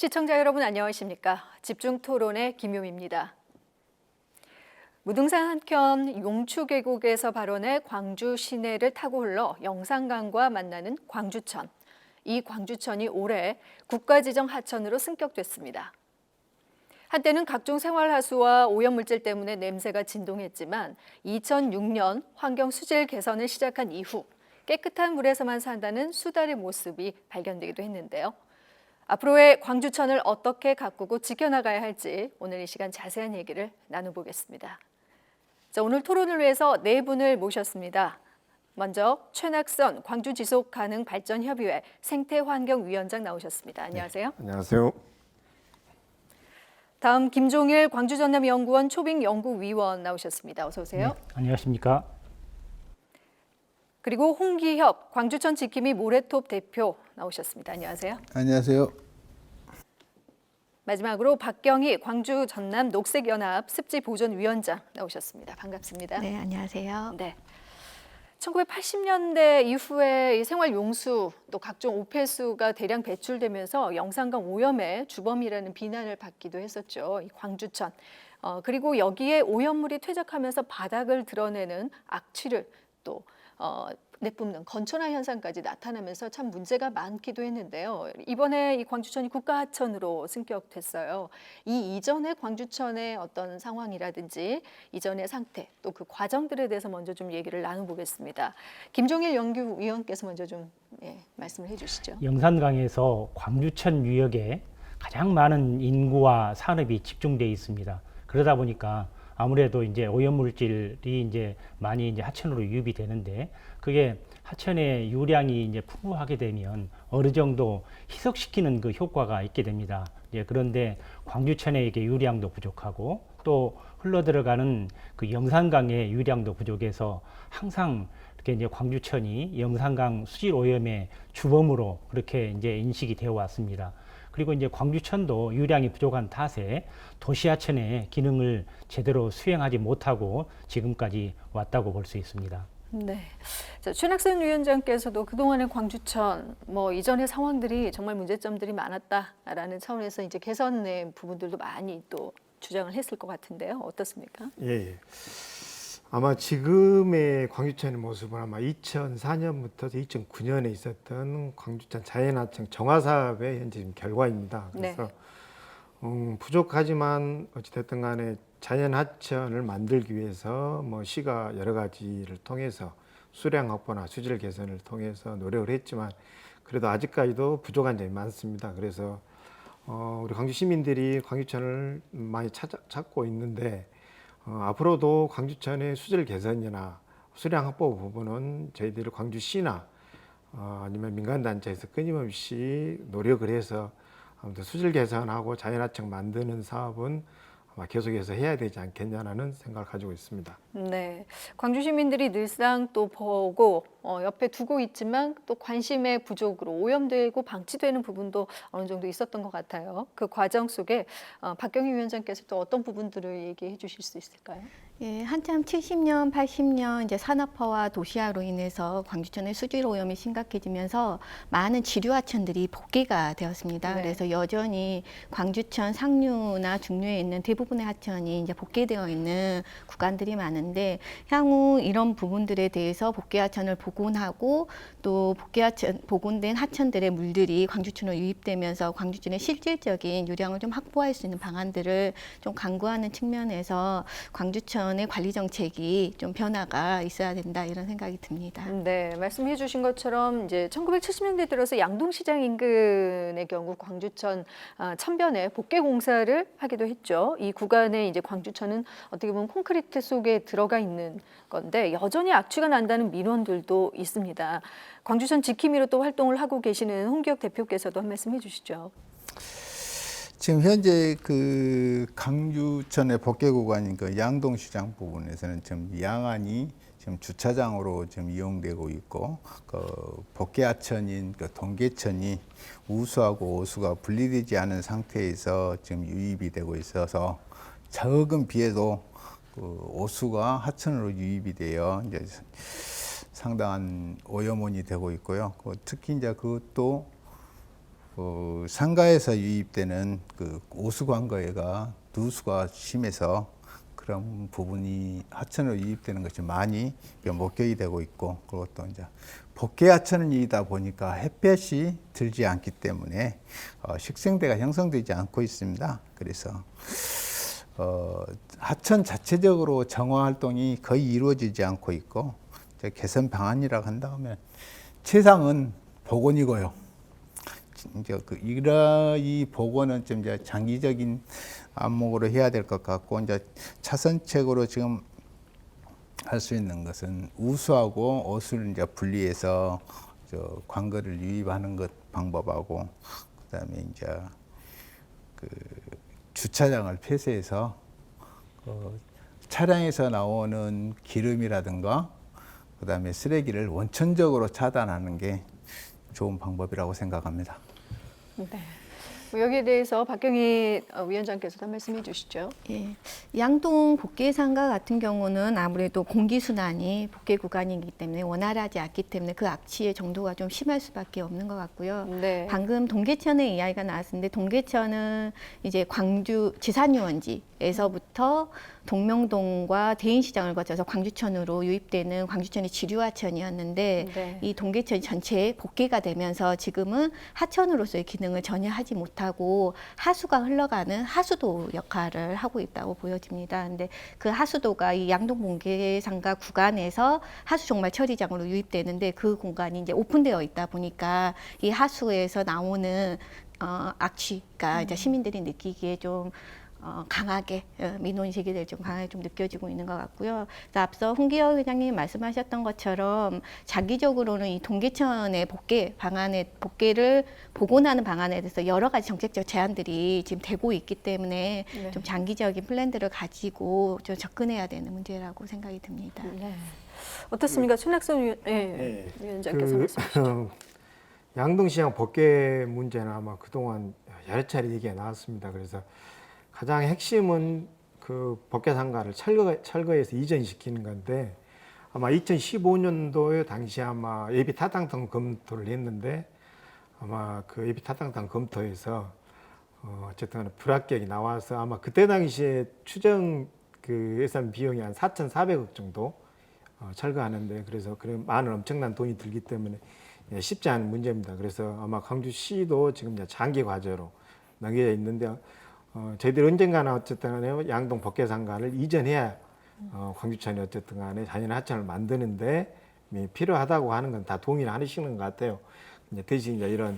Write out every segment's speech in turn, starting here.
시청자 여러분 안녕하십니까? 집중토론의 김효미입니다. 무등산 한켠 용추계곡에서 발원해 광주 시내를 타고 흘러 영산강과 만나는 광주천. 이 광주천이 올해 국가지정 하천으로 승격됐습니다. 한때는 각종 생활하수와 오염물질 때문에 냄새가 진동했지만 2006년 환경 수질 개선을 시작한 이후 깨끗한 물에서만 산다는 수달의 모습이 발견되기도 했는데요. 앞으로의 광주천을 어떻게 가꾸고 지켜나가야 할지 오늘 이 시간 자세한 얘기를 나눠보겠습니다. 자, 오늘 토론을 위해서 네 분을 모셨습니다. 먼저 최낙선 광주지속가능발전협의회 생태환경위원장 나오셨습니다. 안녕하세요. 네, 안녕하세요. 다음 김종일 광주전남연구원 초빙연구위원 나오셨습니다. 어서 오세요. 네, 안녕하십니까. 그리고 홍기협 광주천 지킴이 모래톱 대표 나오셨습니다. 안녕하세요. 안녕하세요. 마지막으로 박경희 광주 전남 녹색연합 습지보존위원장 나오셨습니다. 반갑습니다. 네, 안녕하세요. 네. 1980년대 이후에 이 생활용수 또 각종 오폐수가 대량 배출되면서 영산강 오염의 주범이라는 비난을 받기도 했었죠. 이 광주천. 그리고 여기에 오염물이 퇴적하면서 바닥을 드러내는 악취를 또 내뿜는 건천화 현상까지 나타나면서 참 문제가 많기도 했는데요. 이번에 이 광주천이 국가하천으로 승격됐어요. 이 이전의 광주천의 어떤 상황이라든지 이전의 상태 또 그 과정들에 대해서 먼저 좀 얘기를 나눠보겠습니다. 김종일 연구위원께서 먼저 좀 말씀을 해주시죠. 영산강에서 광주천 유역에 가장 많은 인구와 산업이 집중되어 있습니다. 그러다 보니까 아무래도 이제 오염물질이 이제 많이 이제 하천으로 유입이 되는데 그게 하천의 유량이 이제 풍부하게 되면 어느 정도 희석시키는 그 효과가 있게 됩니다. 그런데 광주천의 이게 유량도 부족하고 또 흘러 들어가는 그 영산강의 유량도 부족해서 항상 이렇게 이제 광주천이 영산강 수질 오염의 주범으로 그렇게 이제 인식이 되어 왔습니다. 그리고 이제 광주천도 유량이 부족한 탓에 도시하천의 기능을 제대로 수행하지 못하고 지금까지 왔다고 볼 수 있습니다. 네. 자, 최낙선 위원장께서도 그동안의 광주천 이전의 상황들이 정말 문제점들이 많았다라는 차원에서 이제 개선의 부분들도 많이 또 주장을 했을 것 같은데요. 어떻습니까? 예. 아마 지금의 광주천의 모습은 아마 2004년부터 2009년에 있었던 광주천 자연하천 정화 사업의 현재 결과입니다. 그래서 부족하지만 어찌됐든 간에 자연하천을 만들기 위해서 시가 여러 가지를 통해서 수량 확보나 수질 개선을 통해서 노력을 했지만 그래도 아직까지도 부족한 점이 많습니다. 그래서 우리 광주 시민들이 광주천을 많이 찾고 있는데 앞으로도 광주천의 수질 개선이나 수량 확보 부분은 저희들 광주시나 아니면 민간단체에서 끊임없이 노력을 해서 아무튼 수질 개선하고 자연하천 만드는 사업은 아마 계속해서 해야 되지 않겠냐는 생각을 가지고 있습니다. 네, 광주 시민들이 늘상 또 보고 옆에 두고 있지만 또 관심의 부족으로 오염되고 방치되는 부분도 어느 정도 있었던 것 같아요. 그 과정 속에 박경희 위원장께서 또 어떤 부분들을 얘기해 주실 수 있을까요? 예, 한참 70년, 80년 이제 산업화와 도시화로 인해서 광주천의 수질 오염이 심각해지면서 많은 지류 하천들이 복개가 되었습니다. 네. 그래서 여전히 광주천 상류나 중류에 있는 대부분의 하천이 이제 복개되어 있는 구간들이 많은데 향후 이런 부분들에 대해서 복개 하천을 복원하고 또 복원된 하천들의 물들이 광주천으로 유입되면서 광주천의 실질적인 유량을 좀 확보할 수 있는 방안들을 좀 강구하는 측면에서 광주천의 관리 정책이 좀 변화가 있어야 된다 이런 생각이 듭니다. 네, 말씀해 주신 것처럼 이제 1970년대 들어서 양동시장 인근의 경우 광주천 천변에 복개 공사를 하기도 했죠. 이 구간에 이제 광주천은 어떻게 보면 콘크리트 속에 들어가 있는 건데 여전히 악취가 난다는 민원들도 있습니다. 광주천 지킴이로 또 활동을 하고 계시는 홍기혁 대표께서도 한 말씀 해주시죠. 지금 현재 그 광주천의 복개 구간인 그 양동시장 부분에서는 지금 양안이 지금 주차장으로 지금 이용되고 있고 그 복개하천인 그 동계천이 우수하고 오수가 분리되지 않은 상태에서 지금 유입이 되고 있어서 적은 비에도 그 오수가 하천으로 유입이 되어 이제 상당한 오염원이 되고 있고요. 특히 이제 그것도 상가에서 유입되는 그 오수 관거해가 누수가 심해서 그런 부분이 하천으로 유입되는 것이 많이 목격이 되고 있고, 그리고 또 이제 복개 하천이다 보니까 햇볕이 들지 않기 때문에 식생대가 형성되지 않고 있습니다. 그래서 하천 자체적으로 정화 활동이 거의 이루어지지 않고 있고, 이제 개선 방안이라고 한다면 최상은 복원이고요. 이제 이 복원은 좀 이제 장기적인 안목으로 해야 될 것 같고, 이제 차선책으로 지금 할 수 있는 것은 우수하고 오수를 이제 분리해서 관거를 유입하는 것 방법하고, 그다음에 이제 그 주차장을 폐쇄해서 차량에서 나오는 기름이라든가 그다음에 쓰레기를 원천적으로 차단하는 게 좋은 방법이라고 생각합니다. 네. 뭐 여기에 대해서 박경희 위원장께서도 한 말씀해 주시죠. 예, 양동 복개상가 같은 경우는 아무래도 공기순환이 복개 구간이기 때문에 원활하지 않기 때문에 그 악취의 정도가 좀 심할 수밖에 없는 것 같고요. 네. 방금 동계천의 이야기가 나왔는데, 동계천은 이제 광주 지산유원지에서부터 동명동과 대인시장을 거쳐서 광주천으로 유입되는 광주천의 지류하천이었는데, 네. 이 동계천이 전체에 복개가 되면서 지금은 하천으로서의 기능을 전혀 하지 못하고 하수가 흘러가는 하수도 역할을 하고 있다고 보여집니다. 근데 그 하수도가 이 양동 복개상가 구간에서 하수 종말 처리장으로 유입되는데, 그 공간이 이제 오픈되어 있다 보니까 이 하수에서 나오는 악취가 이제 시민들이 느끼기에 좀 강하게 민원이 제기될 좀 강하게 좀 느껴지고 있는 것 같고요. 그래서 앞서 홍기혁 회장님이 말씀하셨던 것처럼 장기적으로는 이 동계천의 복개 방안에 복개를 복원하는 방안에 대해서 여러 가지 정책적 제안들이 지금 되고 있기 때문에 네. 좀 장기적인 플랜들을 가지고 좀 접근해야 되는 문제라고 생각이 듭니다. 네. 어떻습니까? 최낙선 위원장께서 말씀하시죠. 양동시장 복개 문제는 아마 그동안 여러 차례 얘기가 나왔습니다. 그래서 가장 핵심은 그 복개상가를 철거해서 이전시키는 건데, 아마 2015년도에 당시 아마 예비 타당성 검토를 했는데, 아마 그 예비 타당성 검토에서 어쨌든 불합격이 나와서 아마 그때 당시에 추정 그 예산 비용이 한 4,400억 정도 철거하는데, 그래서 그런 많은 엄청난 돈이 들기 때문에 쉽지 않은 문제입니다. 그래서 아마 광주시도 지금 이제 장기 과제로 넘겨져 있는데, 저희들이 언젠가는 어쨌든 양동 복개상가를 이전해야 광주천이 어쨌든 간에 자연 하천을 만드는데 필요하다고 하는 건 다 동의를 하시는 것 같아요. 이제 대신 이제 이런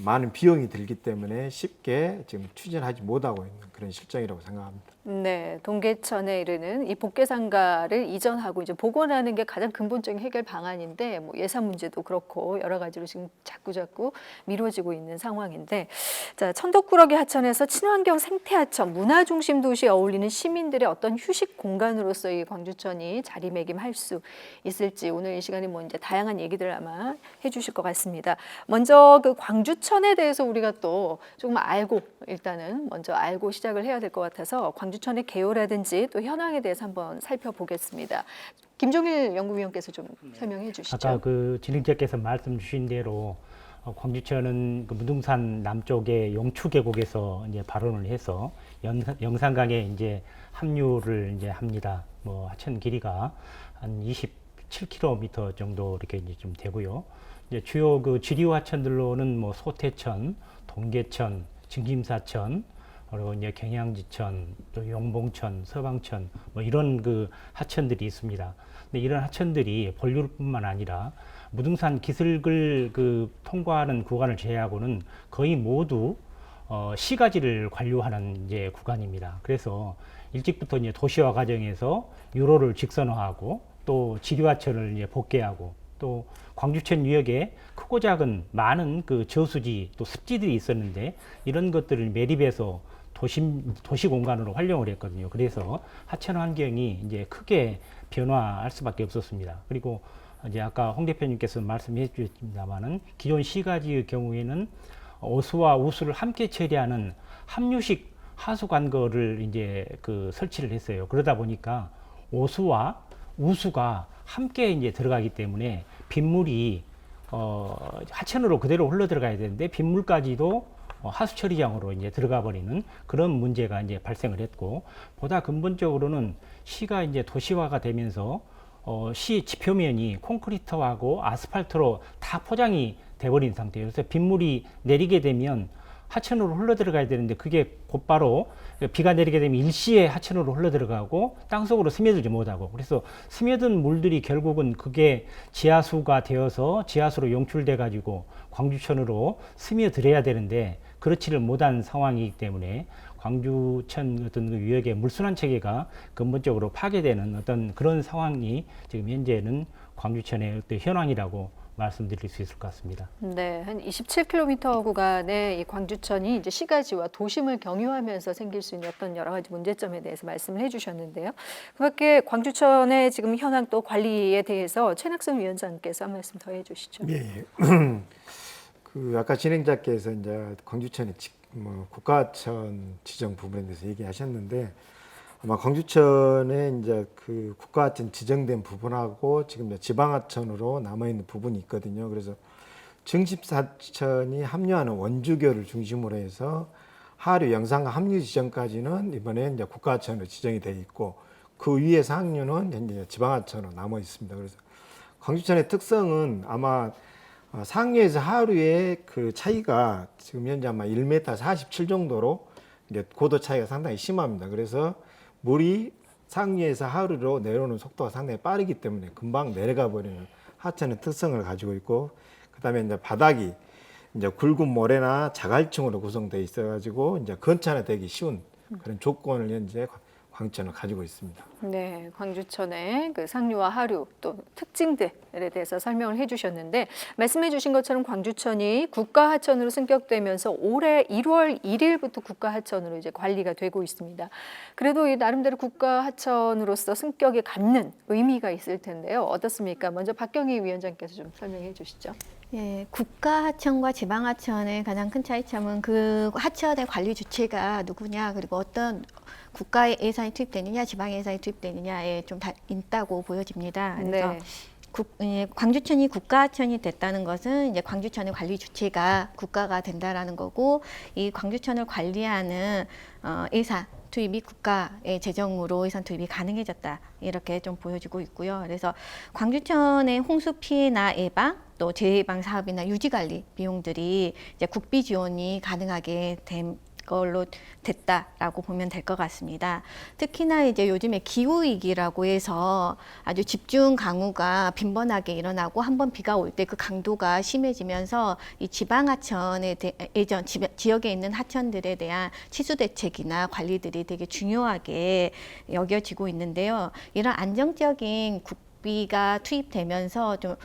많은 비용이 들기 때문에 쉽게 지금 추진하지 못하고 있는 그런 실정이라고 생각합니다. 네, 동계천에 이르는 이 복개상가를 이전하고 이제 복원하는 게 가장 근본적인 해결 방안인데, 뭐 예산 문제도 그렇고 여러 가지로 지금 자꾸 미뤄지고 있는 상황인데, 자, 천덕꾸러기 하천에서 친환경 생태하천, 문화 중심 도시에 어울리는 시민들의 어떤 휴식 공간으로서 이 광주천이 자리매김할 수 있을지 오늘 이 시간에 뭐 이제 다양한 얘기들을 아마 해주실 것 같습니다. 먼저 그 광주천에 대해서 우리가 또 조금 일단은 먼저 알고 시작을 해야 될 것 같아서 광주천의 개요라든지 또 현황에 대해서 한번 살펴보겠습니다. 김종일 연구위원께서 좀 설명해 주시죠. 아까 그 진행자께서 말씀 주신 대로 광주천은 그 무등산 남쪽의 용추 계곡에서 이제 발원을 해서 영산강에 이제 합류를 이제 합니다. 뭐 하천 길이가 한 27km 정도 이렇게 이제 좀 되고요. 이제 주요 그 지류 하천들로는 뭐 소태천, 동계천, 증김사천, 그리고 이제 경양지천, 또 용봉천, 서방천, 뭐 이런 그 하천들이 있습니다. 근데 이런 하천들이 본류뿐만 아니라 무등산 기슭을 그 통과하는 구간을 제외하고는 거의 모두 시가지를 관료하는 이제 구간입니다. 그래서 일찍부터 이제 도시화 과정에서 유로를 직선화하고 또 지류하천을 이제 복개하고 또 광주천 유역에 크고 작은 많은 그 저수지 또 습지들이 있었는데 이런 것들을 매립해서 도시 공간으로 활용을 했거든요. 그래서 하천 환경이 이제 크게 변화할 수밖에 없었습니다. 그리고 이제 아까 홍 대표님께서 말씀해 주셨습니다만은 기존 시가지의 경우에는 오수와 우수를 함께 처리하는 함유식 하수 관거를 이제 그 설치를 했어요. 그러다 보니까 오수와 우수가 함께 이제 들어가기 때문에 빗물이 하천으로 그대로 흘러 들어가야 되는데 빗물까지도 하수 처리장으로 이제 들어가 버리는 그런 문제가 이제 발생을 했고, 보다 근본적으로는 시가 이제 도시화가 되면서 시 지표면이 콘크리트하고 아스팔트로 다 포장이 돼버린 상태예요. 그래서 빗물이 내리게 되면 하천으로 흘러 들어가야 되는데 그게 곧바로 비가 내리게 되면 일시에 하천으로 흘러 들어가고 땅속으로 스며들지 못하고, 그래서 스며든 물들이 결국은 그게 지하수가 되어서 지하수로 용출돼 가지고 광주천으로 스며들어야 되는데 그렇지를 못한 상황이기 때문에 광주천 어떤 그 유역의 물순환 체계가 근본적으로 파괴되는 어떤 그런 상황이 지금 현재는 광주천의 어떤 현황이라고 말씀드릴 수 있을 것 같습니다. 네, 한 27km 구간의 이 광주천이 이제 시가지와 도심을 경유하면서 생길 수 있는 어떤 여러 가지 문제점에 대해서 말씀을 해주셨는데요. 그밖에 광주천의 지금 현황 또 관리에 대해서 최낙선 위원장께서 한 말씀 더 해주시죠. 예. 그 아까 진행자께서 이제 광주천의 국가하천 지정 부분에 대해서 얘기하셨는데, 아마 광주천에 이제 그 국가하천 지정된 부분하고 지금 이제 지방하천으로 남아 있는 부분이 있거든요. 그래서 증집하천이 합류하는 원주교를 중심으로 해서 하류 영산강 합류 지점까지는 이번에 이제 국가하천으로 지정이 돼 있고, 그 위에 상류는 현재 지방하천으로 남아 있습니다. 그래서 광주천의 특성은 아마 상류에서 하류의 그 차이가 지금 현재 아마 1m 47 정도로 이제 고도 차이가 상당히 심합니다. 그래서 물이 상류에서 하류로 내려오는 속도가 상당히 빠르기 때문에 금방 내려가 버리는 하천의 특성을 가지고 있고, 그다음에 이제 바닥이 이제 굵은 모래나 자갈층으로 구성되어 있어가지고 이제 건차되기 쉬운 그런 조건을 현재 광주천은 가지고 있습니다. 네, 광주천의 그 상류와 하류 또 특징들에 대해서 설명을 해주셨는데, 말씀해주신 것처럼 광주천이 국가하천으로 승격되면서 올해 1월 1일부터 국가하천으로 이제 관리가 되고 있습니다. 그래도 이 나름대로 국가하천으로서 승격이 갖는 의미가 있을 텐데요. 어떻습니까? 먼저 박경희 위원장께서 좀 설명해 주시죠. 예, 국가하천과 지방하천의 가장 큰 차이점은 그 하천의 관리 주체가 누구냐, 그리고 어떤 국가의 예산이 투입되느냐, 지방의 예산이 투입되느냐에 좀 있다고 보여집니다. 그래서 네. 광주천이 국가하천이 됐다는 것은 이제 광주천의 관리 주체가 국가가 된다라는 거고, 이 광주천을 관리하는 예산 투입이 국가의 재정으로 예산 투입이 가능해졌다, 이렇게 좀 보여지고 있고요. 그래서 광주천의 홍수 피해나 예방, 또 재예방 사업이나 유지 관리 비용들이 이제 국비 지원이 가능하게 된 걸로 됐다라고 보면 될 것 같습니다. 특히나 이제 요즘에 기후 위기라고 해서 아주 집중 강우가 빈번하게 일어나고 한번 비가 올 때 그 강도가 심해지면서 이 지방 하천에 지역에 있는 하천들에 대한 치수 대책이나 관리들이 되게 중요하게 여겨지고 있는데요. 이런 안정적인 국비가 투입되면서 좀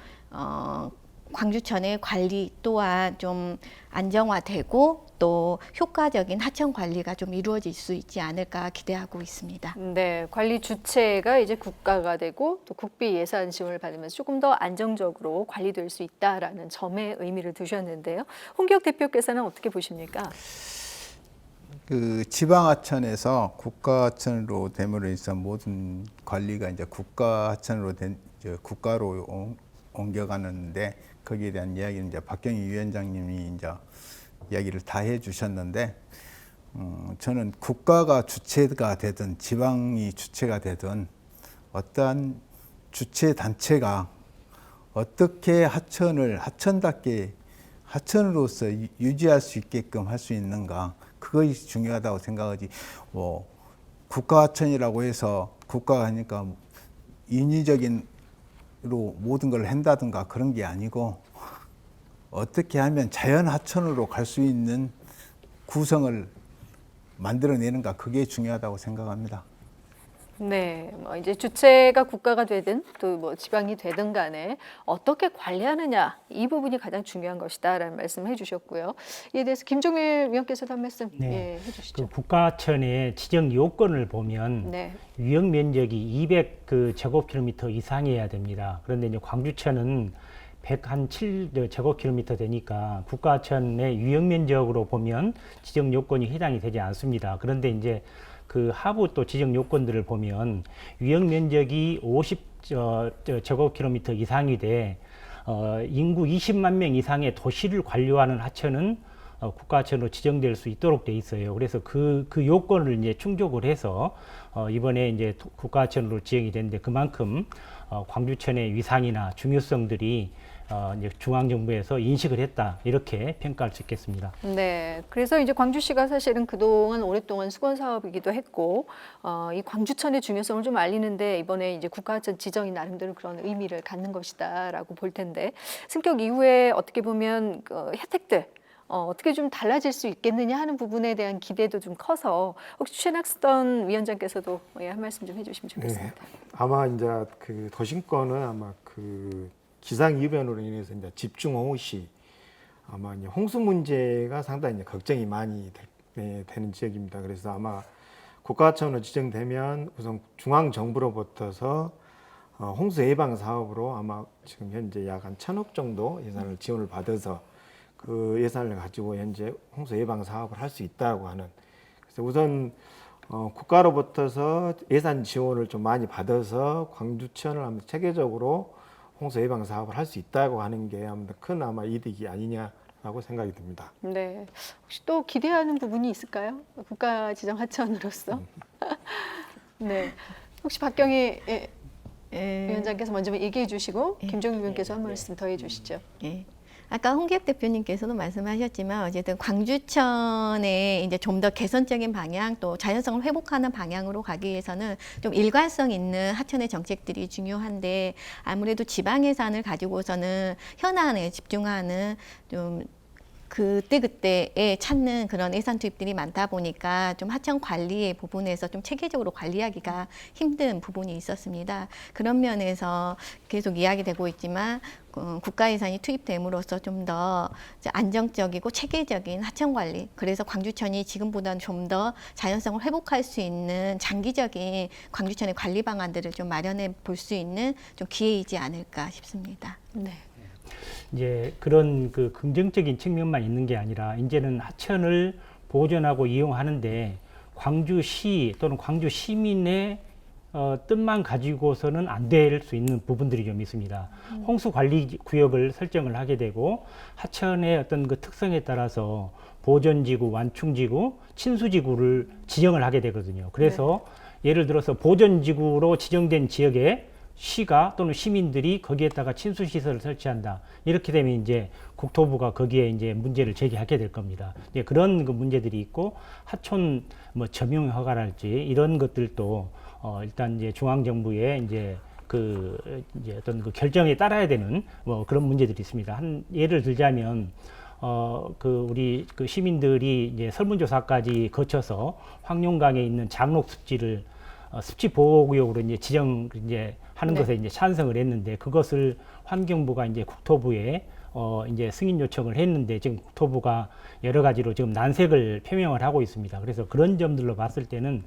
광주천의 관리 또한 좀 안정화되고 또 효과적인 하천 관리가 좀 이루어질 수 있지 않을까 기대하고 있습니다. 네, 관리 주체가 이제 국가가 되고 또 국비 예산 지원을 받으면서 조금 더 안정적으로 관리될 수 있다라는 점에 의미를 두셨는데요. 홍기혁 대표께서는 어떻게 보십니까? 그 지방하천에서 국가하천으로 됨으로 인해서 모든 관리가 이제 국가하천으로 국가로 옮겨가는데, 거기에 대한 이야기는 이제 박경희 위원장님이 이제 이야기를 다 해주셨는데, 저는 국가가 주체가 되든 지방이 주체가 되든 어떠한 주체 단체가 어떻게 하천을 하천답게 하천으로서 유지할 수 있게끔 할 수 있는가, 그것이 중요하다고 생각하지. 뭐 국가하천이라고 해서 국가가 하니까 인위적인 로 모든 걸 한다든가 그런 게 아니고, 어떻게 하면 자연 하천으로 갈 수 있는 구성을 만들어내는가, 그게 중요하다고 생각합니다. 네, 뭐 이제 주체가 국가가 되든 또 뭐 지방이 되든 간에 어떻게 관리하느냐, 이 부분이 가장 중요한 것이다라는 말씀을 해주셨고요. 이에 대해서 김종일 위원께서도 한 말씀 네. 해주시죠. 그 국가하천의 지정 요건을 보면 네. 유역 면적이 200 그 제곱킬로미터 이상이어야 됩니다. 그런데 이제 광주천은 107 제곱킬로미터 되니까 국가하천의 유역 면적으로 보면 지정 요건이 해당이 되지 않습니다. 그런데 이제 그 하부 또 지정 요건들을 보면 유역 면적이 50 제곱킬로미터 이상이 돼 인구 20만 명 이상의 도시를 관리하는 하천은 국가하천으로 지정될 수 있도록 돼 있어요. 그래서 그 요건을 이제 충족을 해서 이번에 이제 국가하천으로 지정이 됐는데 그만큼 광주천의 위상이나 중요성들이 이제 중앙정부에서 인식을 했다 이렇게 평가할 수 있겠습니다. 네, 그래서 이제 광주시가 사실은 그동안 오랫동안 수건 사업이기도 했고 이 광주천의 중요성을 좀 알리는데 이번에 이제 국가하천 지정이 나름대로 그런 의미를 갖는 것이다라고 볼 텐데 승격 이후에 어떻게 보면 그 혜택들 어떻게 좀 달라질 수 있겠느냐 하는 부분에 대한 기대도 좀 커서 혹시 최낙선 위원장께서도 한 말씀 좀 해주시면 좋겠습니다. 네, 아마 이제 그 도심권은 아마 그 기상 이변으로 인해서 이제 집중호우 시 아마 이제 홍수 문제가 상당히 이제 걱정이 많이 되는 지역입니다. 그래서 아마 국가하천으로 지정되면 우선 중앙 정부로부터서 홍수 예방 사업으로 아마 지금 현재 약 한 1,000억 정도 예산을 지원을 받아서 그 예산을 가지고 현재 홍수 예방 사업을 할 수 있다고 하는. 그래서 우선 국가로부터서 예산 지원을 좀 많이 받아서 광주천을 아마 체계적으로 홍수 예방 사업을 할 수 있다고 하는 게 아무튼 큰 아마 이득이 아니냐라고 생각이 듭니다. 네, 혹시 또 기대하는 부분이 있을까요? 국가 지정 하천으로서. 네, 혹시 박경희 위원장께서 먼저 얘기해 주시고 김종일 위원께서 한 말씀 더 해주시죠. 예. 아까 홍기엽 대표님께서도 말씀하셨지만 어쨌든 광주천에 이제 좀 더 개선적인 방향 또 자연성을 회복하는 방향으로 가기 위해서는 좀 일관성 있는 하천의 정책들이 중요한데 아무래도 지방 예산을 가지고서는 현안에 집중하는 좀 그때그때에 찾는 그런 예산 투입들이 많다 보니까 좀 하천 관리의 부분에서 좀 체계적으로 관리하기가 힘든 부분이 있었습니다. 그런 면에서 계속 이야기되고 있지만 국가 예산이 투입됨으로써 좀 더 안정적이고 체계적인 하천 관리, 그래서 광주천이 지금보다는 좀 더 자연성을 회복할 수 있는 장기적인 광주천의 관리 방안들을 좀 마련해 볼 수 있는 좀 기회이지 않을까 싶습니다. 네. 이제 그런 그 긍정적인 측면만 있는 게 아니라 이제는 하천을 보존하고 이용하는데 광주시 또는 광주 시민의 뜻만 가지고서는 안 될 수 있는 부분들이 좀 있습니다. 홍수 관리 구역을 설정을 하게 되고 하천의 어떤 그 특성에 따라서 보존지구, 완충지구, 친수지구를 지정을 하게 되거든요. 그래서 예를 들어서 보존지구로 지정된 지역에 시가 또는 시민들이 거기에다가 친수시설을 설치한다. 이렇게 되면 이제 국토부가 거기에 이제 문제를 제기하게 될 겁니다. 이제 그런 그 문제들이 있고 하천 뭐 점용 허가랄지 이런 것들도 일단 이제 중앙정부의 이제 이제 어떤 그 결정에 따라야 되는 뭐 그런 문제들이 있습니다. 한 예를 들자면 우리 그 시민들이 이제 설문조사까지 거쳐서 황룡강에 있는 장록 습지를 습지 보호구역으로 이제 이제 하는 것에 이제 찬성을 했는데 그것을 환경부가 이제 국토부에 이제 승인 요청을 했는데 지금 국토부가 여러 가지로 지금 난색을 표명을 하고 있습니다. 그래서 그런 점들로 봤을 때는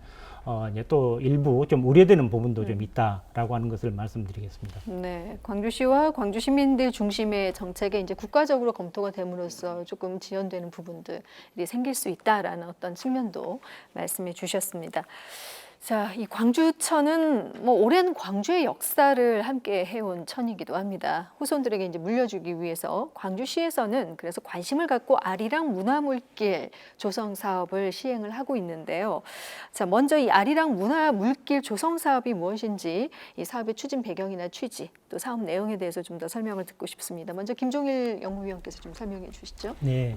이제 또 일부 좀 우려되는 부분도 좀 있다라고 하는 것을 말씀드리겠습니다. 네, 광주시와 광주 시민들 중심의 정책에 이제 국가적으로 검토가 됨으로써 조금 지연되는 부분들이 생길 수 있다라는 어떤 측면도 말씀해 주셨습니다. 자, 이 광주천은 뭐 오랜 광주의 역사를 함께 해온 천이기도 합니다. 후손들에게 이제 물려주기 위해서 광주시에서는 그래서 관심을 갖고 아리랑 문화물길 조성 사업을 시행을 하고 있는데요. 자, 먼저 이 아리랑 문화물길 조성 사업이 무엇인지 이 사업의 추진 배경이나 취지 또 사업 내용에 대해서 좀 더 설명을 듣고 싶습니다. 먼저 김종일 연구위원께서 좀 설명해 주시죠. 네.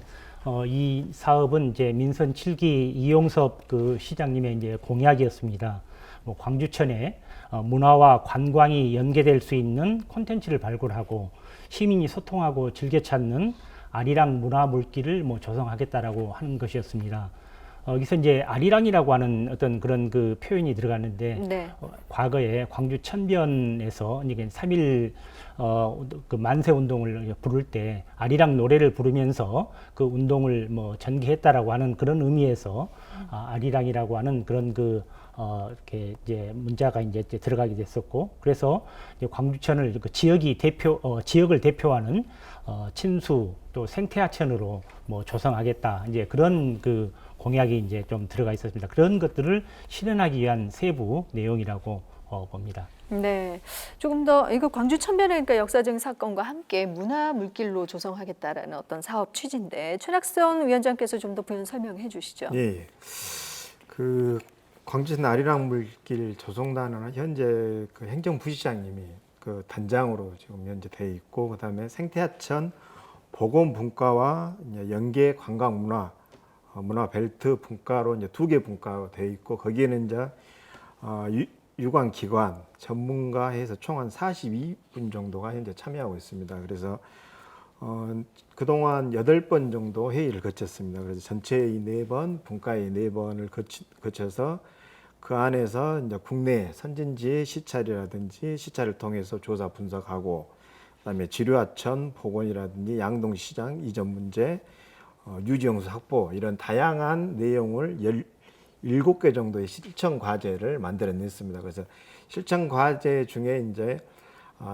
이 사업은 이제 민선 7기 이용섭 그 시장님의 이제 공약이었습니다. 뭐 광주천에 문화와 관광이 연계될 수 있는 콘텐츠를 발굴하고 시민이 소통하고 즐겨 찾는 아리랑 문화 물길을 뭐 조성하겠다라고 하는 것이었습니다. 여기서 이제 아리랑이라고 하는 어떤 그런 그 표현이 들어갔는데 과거에 광주 천변에서 이게 3일 그 만세 운동을 부를 때 아리랑 노래를 부르면서 그 운동을 뭐 전개했다라고 하는 그런 의미에서 아리랑이라고 하는 그런 이렇게 이제 문자가 이제 들어가게 됐었고 그래서 이제 광주천을 그 지역을 대표하는 친수 또 생태하천으로 뭐 조성하겠다 이제 그런 그 공약이 이제 좀 들어가 있었습니다. 그런 것들을 실현하기 위한 세부 내용이라고 봅니다. 네, 조금 더 이거 광주 천변회니까 역사적인 사건과 함께 문화 물길로 조성하겠다라는 어떤 사업 취지인데 최낙선 위원장께서 좀 더 부연 설명해 주시죠. 예, 예. 그 광주시 아리랑 물길 조성단은 현재 그 행정부시장님이 그 단장으로 지금 현재 돼 있고, 그다음에 생태하천 보건분과와 이제 연계 관광문화 문화 벨트 분과로 이제 2개 분과로 돼 있고, 거기에는 이제 유관기관 전문가 해서 총 한 42분 정도가 현재 참여하고 있습니다. 그래서 그동안 8번 정도 회의를 거쳤습니다. 그래서 전체의 4번, 분과의 4번을 거쳐서 그 안에서 이제 국내 선진지의 시찰이라든지 시찰을 통해서 조사 분석하고, 그다음에 지류하천 복원이라든지 양동시장 이전 문제, 유지용수 확보, 이런 다양한 내용을 17개 정도의 실천 과제를 만들어냈습니다. 그래서 실천 과제 중에 이제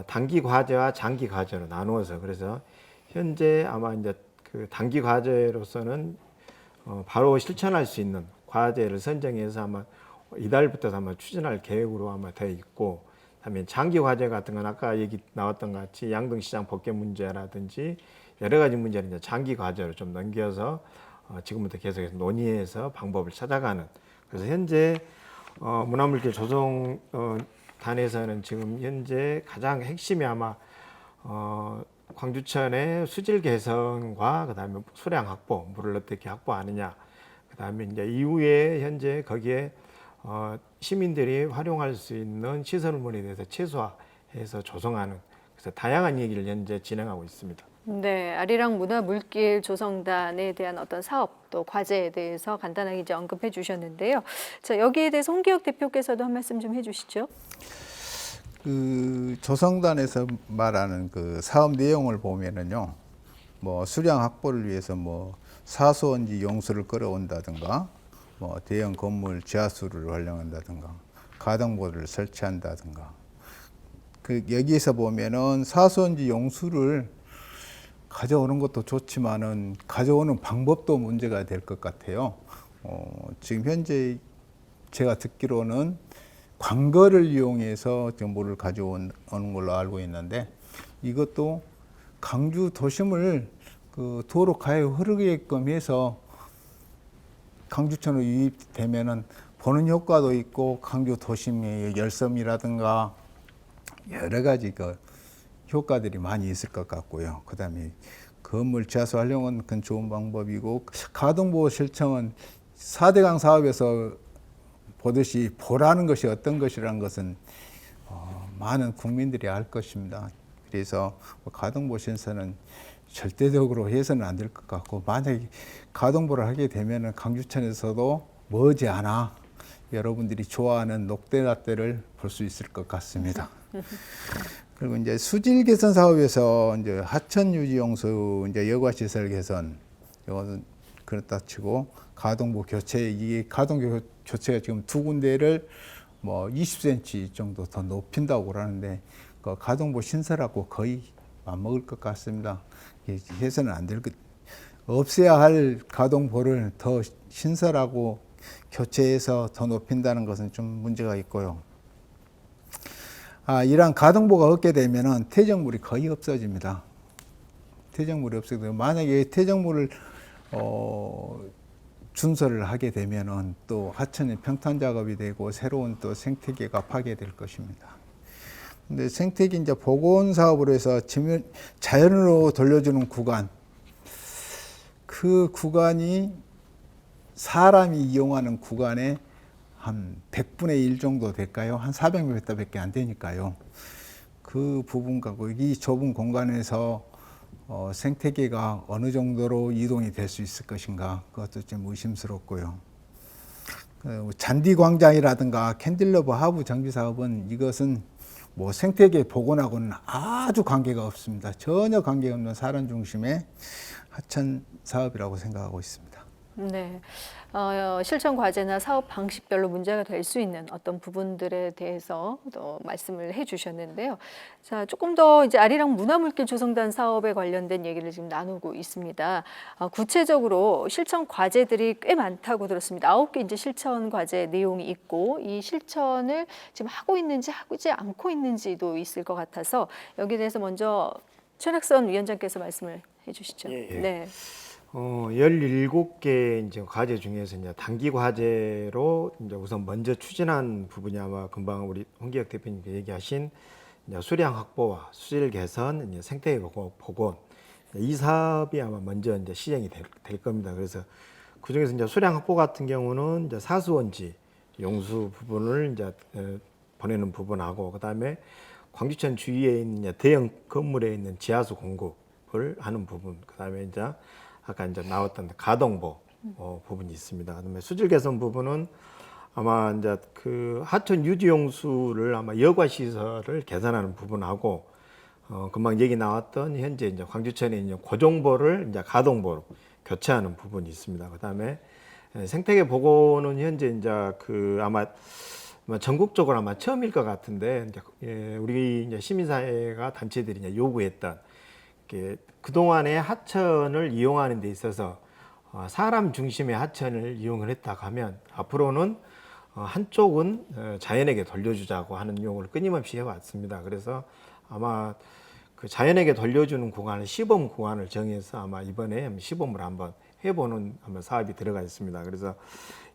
단기 과제와 장기 과제로 나누어서, 그래서 현재 아마 이제 그 단기 과제로서는 바로 실천할 수 있는 과제를 선정해서 아마 이달부터 아마 추진할 계획으로 아마 되어 있고, 그다음에 장기 과제 같은 건 아까 얘기 나왔던 것 같이 양동시장 복개 문제라든지 여러 가지 문제를 이제 장기 과제로 좀 넘겨서 지금부터 계속해서 논의해서 방법을 찾아가는. 그래서 현재 문화물길 조성단에서는 지금 현재 가장 핵심이 아마 광주천의 수질 개선과 그다음에 수량 확보, 물을 어떻게 확보하느냐, 그다음에 이제 이후에 현재 거기에 시민들이 활용할 수 있는 시설물에 대해서 최소화해서 조성하는, 그래서 다양한 얘기를 현재 진행하고 있습니다. 네, 아리랑 문화 물길 조성단에 대한 어떤 사업 또 과제에 대해서 간단하게 이제 언급해 주셨는데요. 자, 여기에 대해서 홍기혁 대표께서도 한 말씀 좀 해주시죠. 그 조성단에서 말하는 그 사업 내용을 보면은요, 뭐 수량 확보를 위해서 뭐 사수원지 용수를 끌어온다든가, 뭐 대형 건물 지하수를 활용한다든가, 가동보를 설치한다든가. 그 여기에서 보면은 사수원지 용수를 가져오는 것도 좋지만은 가져오는 방법도 문제가 될 것 같아요. 지금 현재 제가 듣기로는 광거를 이용해서 물을 가져오는 걸로 알고 있는데, 이것도 광주 도심을 그 도로 가에 흐르게끔 해서 광주천으로 유입되면은 보는 효과도 있고, 광주 도심의 열섬이라든가 여러 가지 그 효과들이 많이 있을 것 같고요. 그다음에 건물 지하수 활용은 그건 좋은 방법이고, 가동보호 실청은 4대강 사업에서 보듯이 보라는 것이 어떤 것이라는 것은 많은 국민들이 알 것입니다. 그래서 가동보호 신설은 절대적으로 해서는 안 될 것 같고, 만약에 가동보를 하게 되면은 광주천에서도 머지않아 여러분들이 좋아하는 녹대라떼를 볼 수 있을 것 같습니다. 그리고 이제 수질 개선 사업에서 이제 하천 유지 용수 이제 여과 시설 개선, 이거는 그렇다 치고, 가동보 교체, 이게 가동보 교체가 지금 2군데를 뭐 20cm 정도 더 높인다고 그러는데, 그 가동보 신설하고 거의 맞먹을 것 같습니다. 해서는 안 될 것, 없애야 할 가동보를 더 신설하고 교체해서 더 높인다는 것은 좀 문제가 있고요. 이러한 가동보가 없게 되면은 퇴적물이 거의 없어집니다. 퇴적물이 없어지고, 만약에 퇴적물을 준설을 하게 되면은 또 하천이 평탄 작업이 되고 새로운 또 생태계가 파괴될 것입니다. 근데 생태계 이제 복원 사업으로 해서 자연으로 돌려주는 구간, 그 구간이 사람이 이용하는 구간에 한 100분의 1 정도 될까요? 한 400m밖에 안 되니까요. 그 부분과 이 좁은 공간에서 생태계가 어느 정도로 이동이 될 수 있을 것인가, 그것도 좀 의심스럽고요. 잔디광장이라든가 캔딜러브 하부 정비 사업은 이것은 뭐 생태계 복원하고는 아주 관계가 없습니다. 전혀 관계가 없는 사람 중심의 하천 사업이라고 생각하고 있습니다. 네. 실천 과제나 사업 방식별로 문제가 될 수 있는 어떤 부분들에 대해서 또 말씀을 해주셨는데요. 자, 조금 더 이제 아리랑 문화물길 조성단 사업에 관련된 얘기를 지금 나누고 있습니다. 구체적으로 실천 과제들이 꽤 많다고 들었습니다. 9개 이제 실천 과제 내용이 있고 이 실천을 지금 하고 있는지 하지 않고 있는지도 있을 것 같아서 여기에 대해서 먼저 최낙선 위원장께서 말씀을 해주시죠. 네. 17개 이제 과제 중에서 이제 단기 과제로 이제 우선 먼저 추진한 부분이 아마 금방 우리 홍기혁 대표님께 얘기하신 이제 수량 확보와 수질 개선, 이제 생태 복원 이 사업이 아마 먼저 이제 시행이 될 겁니다. 그래서 그 중에서 이제 수량 확보 같은 경우는 이제 사수원지 용수 부분을 이제 보내는 부분하고 그다음에 광주천 주위에 있는 이제 대형 건물에 있는 지하수 공급을 하는 부분, 그다음에 이제 아까 이제 나왔던 가동보 부분이 있습니다. 그다음에 수질 개선 부분은 아마 이제 그 하천 유지 용수를 아마 여과 시설을 개선하는 부분하고 금방 얘기 나왔던 현재 이제 광주천에 있는 고정보를 이제 가동보로 교체하는 부분이 있습니다. 그다음에 생태계 보고는 현재 이제 그 아마 전국적으로 아마 처음일 것 같은데 이제 우리 이제 시민사회가 단체들이 이제 요구했던 그동안의 하천을 이용하는 데 있어서 사람 중심의 하천을 이용을 했다고 하면 앞으로는 한쪽은 자연에게 돌려주자고 하는 용어를 끊임없이 해왔습니다. 그래서 아마 그 자연에게 돌려주는 구간을 시범 구간을 정해서 아마 이번에 시범을 한번 해보는 한번 사업이 들어가 있습니다. 그래서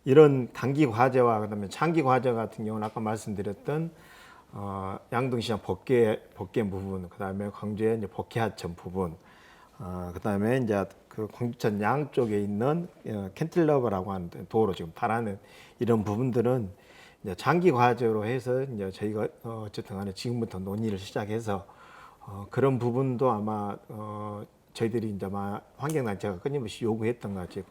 이런 단기 과제와 그다음에 장기 과제 같은 경우는 아까 말씀드렸던 양동시장 복개 부분, 그다음에 광주의 이제 복개하천 부분, 그다음에 이제 그 광주천 양쪽에 있는 캔틸러버라고 하는 도로 지금 달아는 이런 부분들은 이제 장기 과제로 해서 이제 저희가 어쨌든 간에 지금부터 논의를 시작해서 그런 부분도 아마 저희들이 이제 아마 환경단체가 끊임없이 요구했던 것 같이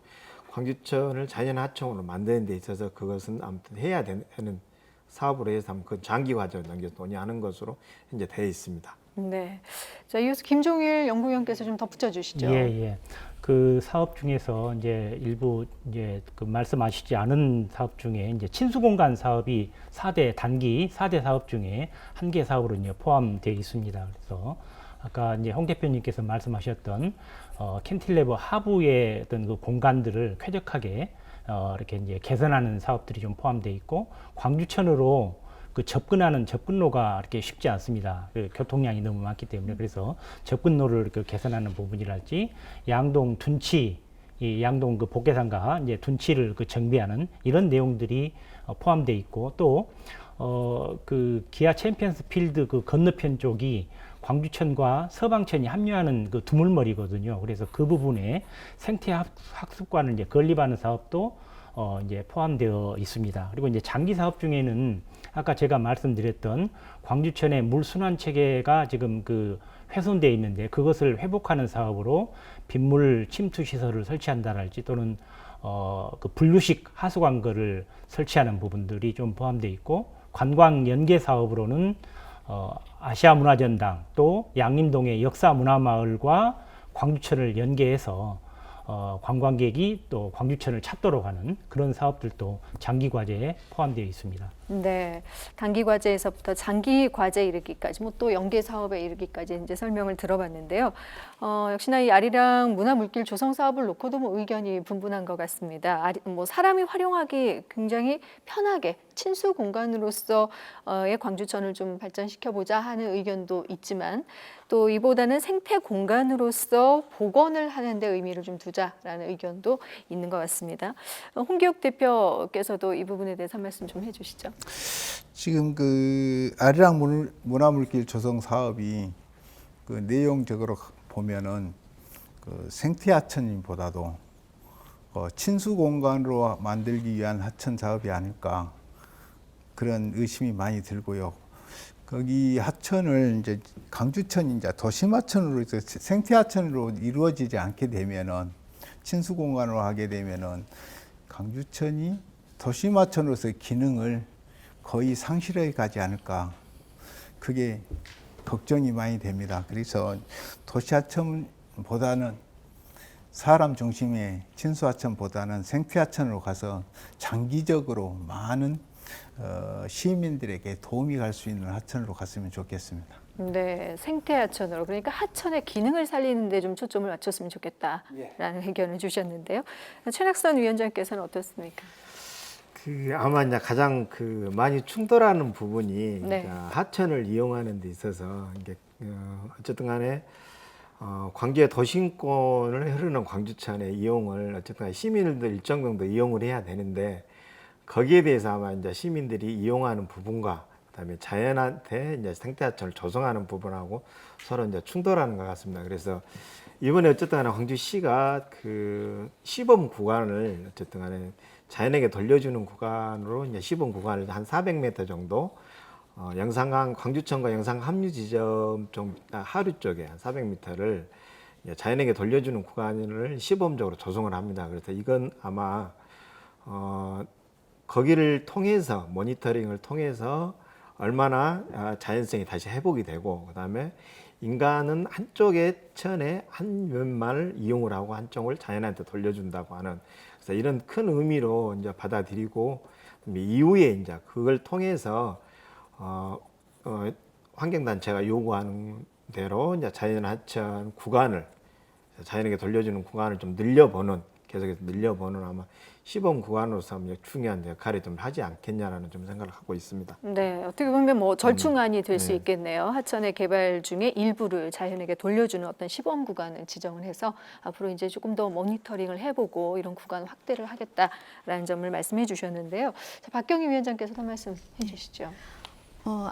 광주천을 자연하천으로 만드는 데 있어서 그것은 아무튼 해야 되는 사업으로 해서 그 장기 과제로 넘겨서 논의하는 것으로 현재 되어 있습니다. 네. 자, 이어서 김종일 연구위원께서 좀 덧붙여 주시죠. 예. 그 사업 중에서 이제 일부 이제 그 말씀하시지 않은 사업 중에 이제 친수공간 사업이 4대 사업 중에 한 개 사업으로 이제 포함되어 있습니다. 그래서 아까 이제 홍 대표님께서 말씀하셨던 캔틸레버 하부의 어떤 그 공간들을 쾌적하게 이렇게 이제 개선하는 사업들이 좀 포함되어 있고 광주천으로 그 접근로가 이렇게 쉽지 않습니다. 그 교통량이 너무 많기 때문에 그래서 접근로를 이렇게 개선하는 부분이랄지 양동 둔치, 이 양동 그 복개산과 이제 둔치를 그 정비하는 이런 내용들이 포함되어 있고 또 그 기아 챔피언스 필드 그 건너편 쪽이 광주천과 서방천이 합류하는 그 두물머리거든요. 그래서 그 부분에 생태 학습관을 이제 건립하는 사업도 이제 포함되어 있습니다. 그리고 이제 장기 사업 중에는 아까 제가 말씀드렸던 광주천의 물 순환 체계가 지금 그 훼손되어 있는데 그것을 회복하는 사업으로 빗물 침투 시설을 설치한다랄지 또는 그 분류식 하수관거를 설치하는 부분들이 좀 포함되어 있고 관광 연계 사업으로는 아시아 문화전당 또 양림동의 역사 문화마을과 광주천을 연계해서 관광객이 또 광주천을 찾도록 하는 그런 사업들도 장기 과제에 포함되어 있습니다. 네, 단기 과제에서부터 장기 과제 이르기까지, 뭐 또 연계 사업에 이르기까지 이제 설명을 들어봤는데요. 역시나 이 아리랑 문화물길 조성 사업을 놓고도 뭐 의견이 분분한 것 같습니다. 뭐 사람이 활용하기 굉장히 편하게 친수 공간으로서의 광주천을 좀 발전시켜 보자 하는 의견도 있지만 또 이보다는 생태 공간으로서 복원을 하는 데 의미를 좀 두자라는 의견도 있는 것 같습니다. 홍기혁 대표께서도 이 부분에 대해서 한 말씀 좀 해주시죠. 지금 그 아리랑 문화물길 조성 사업이 그 내용적으로 보면은 그 생태 하천보다도 친수 공간으로 만들기 위한 하천 사업이 아닐까 그런 의심이 많이 들고요. 거기 하천을 이제 광주천이 이제 도심하천으로 생태하천으로 이루어지지 않게 되면은 친수 공간으로 하게 되면은 광주천이 도심하천으로서의 기능을 거의 상실해 가지 않을까. 그게 걱정이 많이 됩니다. 그래서 도시하천보다는 사람 중심의 친수하천보다는 생태하천으로 가서 장기적으로 많은 시민들에게 도움이 갈 수 있는 하천으로 갔으면 좋겠습니다. 네, 생태 하천으로 그러니까 하천의 기능을 살리는 데 좀 초점을 맞췄으면 좋겠다라는 의견을 주셨는데요. 최낙선 위원장께서는 어떻습니까? 아마 이제 가장 많이 충돌하는 부분이 네. 이제 하천을 이용하는 데 있어서 이게 어쨌든 간에 광주의 도심권을 흐르는 광주천의 이용을 어쨌든 간에 시민들도 일정 정도 이용을 해야 되는데 거기에 대해서 아마 이제 시민들이 이용하는 부분과 그다음에 자연한테 이제 생태하천을 조성하는 부분하고 서로 이제 충돌하는 것 같습니다. 그래서 이번에 어쨌든 간에 광주시가 시범 구간을 어쨌든 간에 자연에게 돌려주는 구간으로 이제 시범 구간을 한 400m 정도 영산강 광주천과 영산강 합류 지점 좀 하류 쪽에 한 400m를 자연에게 돌려주는 구간을 시범적으로 조성을 합니다. 그래서 이건 아마 거기를 통해서 모니터링을 통해서 얼마나 자연성이 다시 회복이 되고 그다음에 인간은 한쪽의 천의 한 면만을 이용을 하고 한쪽을 자연한테 돌려준다고 하는 그래서 이런 큰 의미로 이제 받아들이고 이후에 이제 그걸 통해서 환경단체가 요구하는 대로 이제 자연하천 구간을 자연에게 돌려주는 구간을 좀 늘려보는 계속해서 늘려보는 아마 시범 구간으로서 중요한 역할을 좀 하지 않겠냐라는 좀 생각을 하고 있습니다. 네, 어떻게 보면 뭐 절충안이 될 수 네. 있겠네요. 하천의 개발 중에 일부를 자연에게 돌려주는 어떤 시범 구간을 지정을 해서 앞으로 이제 조금 더 모니터링을 해보고 이런 구간 확대를 하겠다라는 점을 말씀해 주셨는데요. 자, 박경희 위원장께서도 말씀해 주시죠.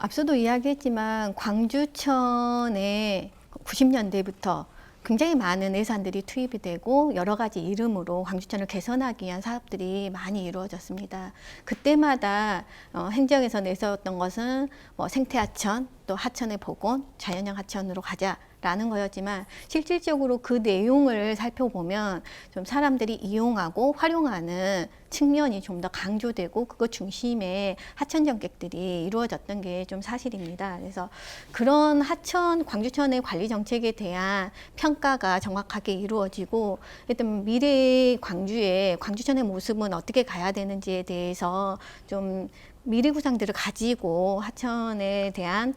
앞서도 이야기했지만 광주천에 90년대부터 굉장히 많은 예산들이 투입이 되고 여러 가지 이름으로 광주천을 개선하기 위한 사업들이 많이 이루어졌습니다. 그때마다 행정에서 내세웠던 것은 뭐 생태하천, 또 하천의 복원, 자연형 하천으로 가자라는 거였지만 실질적으로 그 내용을 살펴보면 좀 사람들이 이용하고 활용하는 측면이 좀 더 강조되고 그것 중심의 하천 정책들이 이루어졌던 게 좀 사실입니다. 그래서 그런 하천, 광주천의 관리 정책에 대한 평가가 정확하게 이루어지고 일단 미래의 광주천의 모습은 어떻게 가야 되는지에 대해서 좀 미래 구상들을 가지고 하천에 대한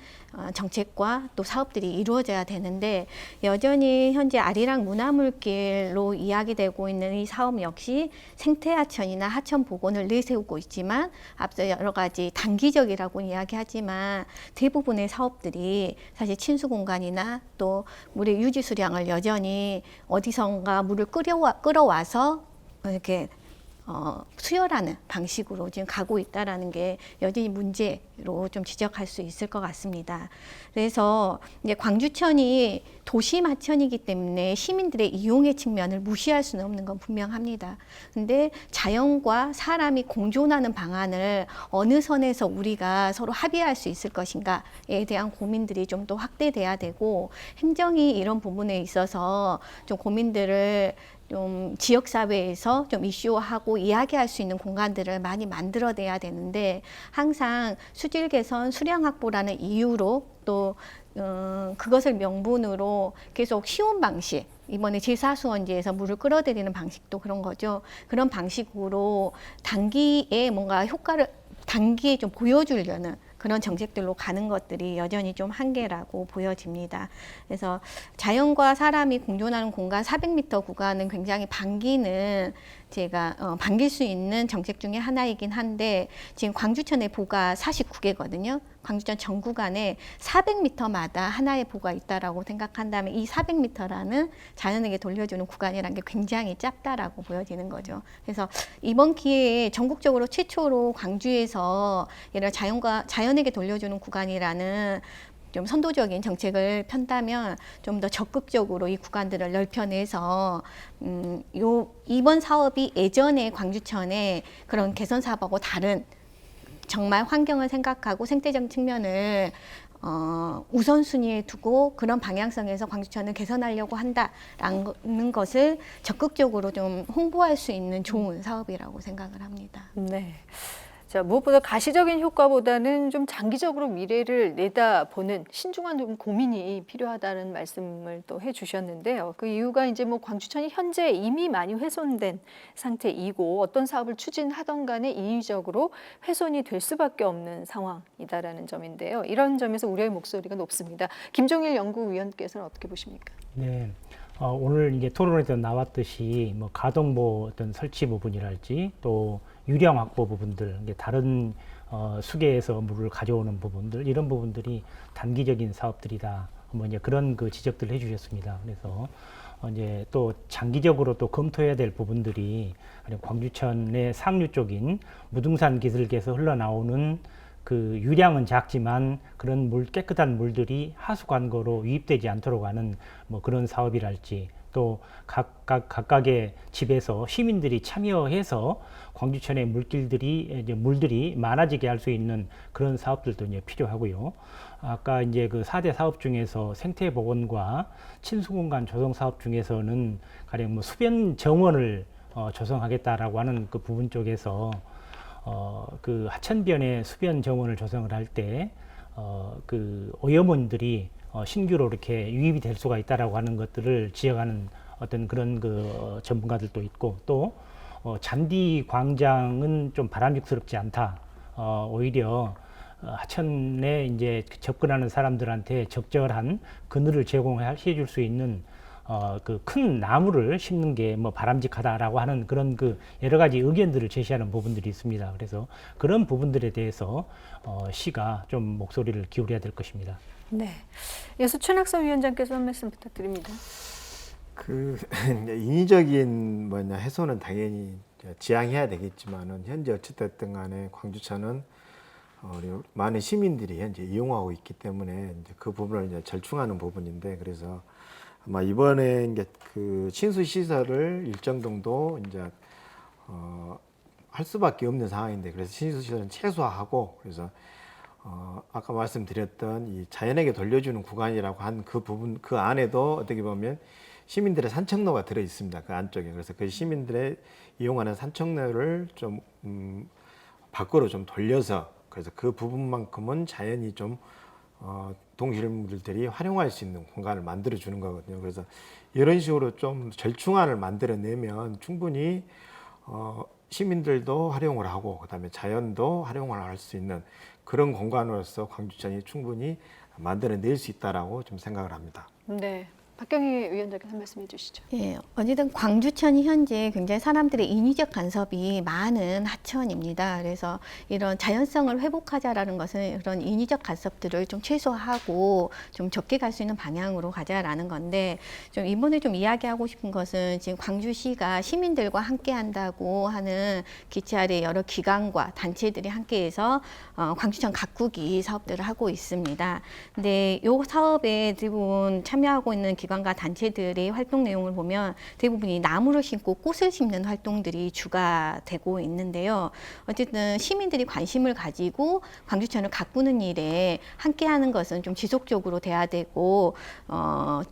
정책과 또 사업들이 이루어져야 되는데 여전히 현재 아리랑 문화물길로 이야기되고 있는 이 사업 역시 생태하천이나 하천 복원을 내세우고 있지만 앞서 여러 가지 단기적이라고 이야기하지만 대부분의 사업들이 사실 친수공간이나 또 물의 유지 수량을 여전히 어디선가 물을 끌어와서 이렇게 수혈하는 방식으로 지금 가고 있다라는 게 여전히 문제로 좀 지적할 수 있을 것 같습니다. 그래서 이제 광주천이 도심 하천이기 때문에 시민들의 이용의 측면을 무시할 수는 없는 건 분명합니다. 근데 자연과 사람이 공존하는 방안을 어느 선에서 우리가 서로 합의할 수 있을 것인가에 대한 고민들이 좀 더 확대돼야 되고 행정이 이런 부분에 있어서 좀 고민들을 좀 지역사회에서 좀 이슈화하고 이야기할 수 있는 공간들을 많이 만들어내야 되는데 항상 수질 개선, 수량 확보라는 이유로 또 그것을 명분으로 계속 쉬운 방식, 이번에 제사수원지에서 물을 끌어들이는 방식도 그런 거죠. 그런 방식으로 단기에 뭔가 효과를 단기에 좀 보여주려는 그런 정책들로 가는 것들이 여전히 좀 한계라고 보여집니다. 그래서 자연과 사람이 공존하는 공간 400m 구간은 굉장히 반기는 제가 반길 수 있는 정책 중에 하나이긴 한데 지금 광주천의 보가 49개거든요. 광주천 전 구간에 400m마다 하나의 보가 있다라고 생각한다면 이 400m라는 자연에게 돌려주는 구간이라는 게 굉장히 짧다라고 보여지는 거죠. 그래서 이번 기회에 전국적으로 최초로 광주에서 이런 자연에게 돌려주는 구간이라는 좀 선도적인 정책을 편다면 좀 더 적극적으로 이 구간들을 넓혀내서 이번 사업이 예전에 광주천의 그런 개선 사업하고 다른 정말 환경을 생각하고 생태적 측면을 우선순위에 두고 그런 방향성에서 광주천을 개선하려고 한다라는 것을 적극적으로 좀 홍보할 수 있는 좋은 사업이라고 생각을 합니다. 네. 자, 무엇보다 가시적인 효과보다는 좀 장기적으로 미래를 내다보는 신중한 좀 고민이 필요하다는 말씀을 또 해주셨는데요. 그 이유가 이제 뭐 광주천이 현재 이미 많이 훼손된 상태이고 어떤 사업을 추진하던 간에 인위적으로 훼손이 될 수밖에 없는 상황이다라는 점인데요. 이런 점에서 우려의 목소리가 높습니다. 김종일 연구위원께서는 어떻게 보십니까? 네. 오늘 이제 토론에서 나왔듯이 뭐 가동보 어떤 설치 부분이랄지 또 유량 확보 부분들, 이제 다른 수계에서 물을 가져오는 부분들 이런 부분들이 단기적인 사업들이다. 뭐 이제 그런 그 지적들을 해주셨습니다. 그래서 이제 또 장기적으로 또 검토해야 될 부분들이 광주천의 상류 쪽인 무등산 기슭에서 흘러나오는 그 유량은 작지만 그런 깨끗한 물들이 하수관거로 유입되지 않도록 하는 뭐 그런 사업이랄지 또 각각의 집에서 시민들이 참여해서 광주천의 물들이 많아지게 할 수 있는 그런 사업들도 이제 필요하고요. 아까 이제 그 4대 사업 중에서 생태보건과 친수공간 조성 사업 중에서는 가령 뭐 수변 정원을 조성하겠다라고 하는 그 부분 쪽에서 그 하천변에 수변 정원을 조성을 할 때 그 오염원들이 신규로 이렇게 유입이 될 수가 있다라고 하는 것들을 지적하는 어떤 그런 그 전문가들도 있고 또 잔디 광장은 좀 바람직스럽지 않다. 오히려 하천에 이제 접근하는 사람들한테 적절한 그늘을 제공해 줄 수 있는 그 큰 나무를 심는 게 뭐 바람직하다라고 하는 그런 그 여러 가지 의견들을 제시하는 부분들이 있습니다. 그래서 그런 부분들에 대해서 시가 좀 목소리를 기울여야 될 것입니다. 네, 예수 최낙선 위원장께서 한 말씀 부탁드립니다. 그 인위적인 훼손은 당연히 지양해야 되겠지만은 현재 어찌됐든 간에 광주천은 우리 많은 시민들이 현재 이용하고 있기 때문에 이제 그 부분을 이제 절충하는 부분인데 그래서 아마 이번에 이제 그 친수 시설을 일정 정도 이제 할 수밖에 없는 상황인데 그래서 친수 시설은 최소화하고 그래서 아까 말씀드렸던 이 자연에게 돌려주는 구간이라고 한 그 부분 그 안에도 어떻게 보면 시민들의 산책로가 들어 있습니다. 그 안쪽에 그래서 그 시민들의 이용하는 산책로를 좀 밖으로 좀 돌려서 그래서 그 부분만큼은 자연이 좀 동식물들이 활용할 수 있는 공간을 만들어 주는 거거든요. 그래서 이런 식으로 좀 절충안을 만들어내면 충분히 시민들도 활용을 하고 그다음에 자연도 활용을 할 수 있는 그런 공간으로서 광주천이 충분히 만들어낼 수 있다라고 좀 생각을 합니다. 네, 박경희 위원장께서 한 말씀 해주시죠. 예, 어쨌든 광주천이 현재 굉장히 사람들의 인위적 간섭이 많은 하천입니다. 그래서 이런 자연성을 회복하자라는 것은 그런 인위적 간섭들을 좀 최소화하고 좀 적게 갈 수 있는 방향으로 가자라는 건데 좀 이번에 좀 이야기하고 싶은 것은 지금 광주시가 시민들과 함께 한다고 하는 기치 아래 여러 기관과 단체들이 함께해서 광주천 가꾸기 사업들을 하고 있습니다. 근데 이 사업에 대부분 참여하고 있는 기관과 단체들의 활동 내용을 보면 대부분이 나무를 심고 꽃을 심는 활동들이 주가 되고 있는데요. 어쨌든 시민들이 관심을 가지고 광주천을 가꾸는 일에 함께하는 것은 좀 지속적으로 돼야 되고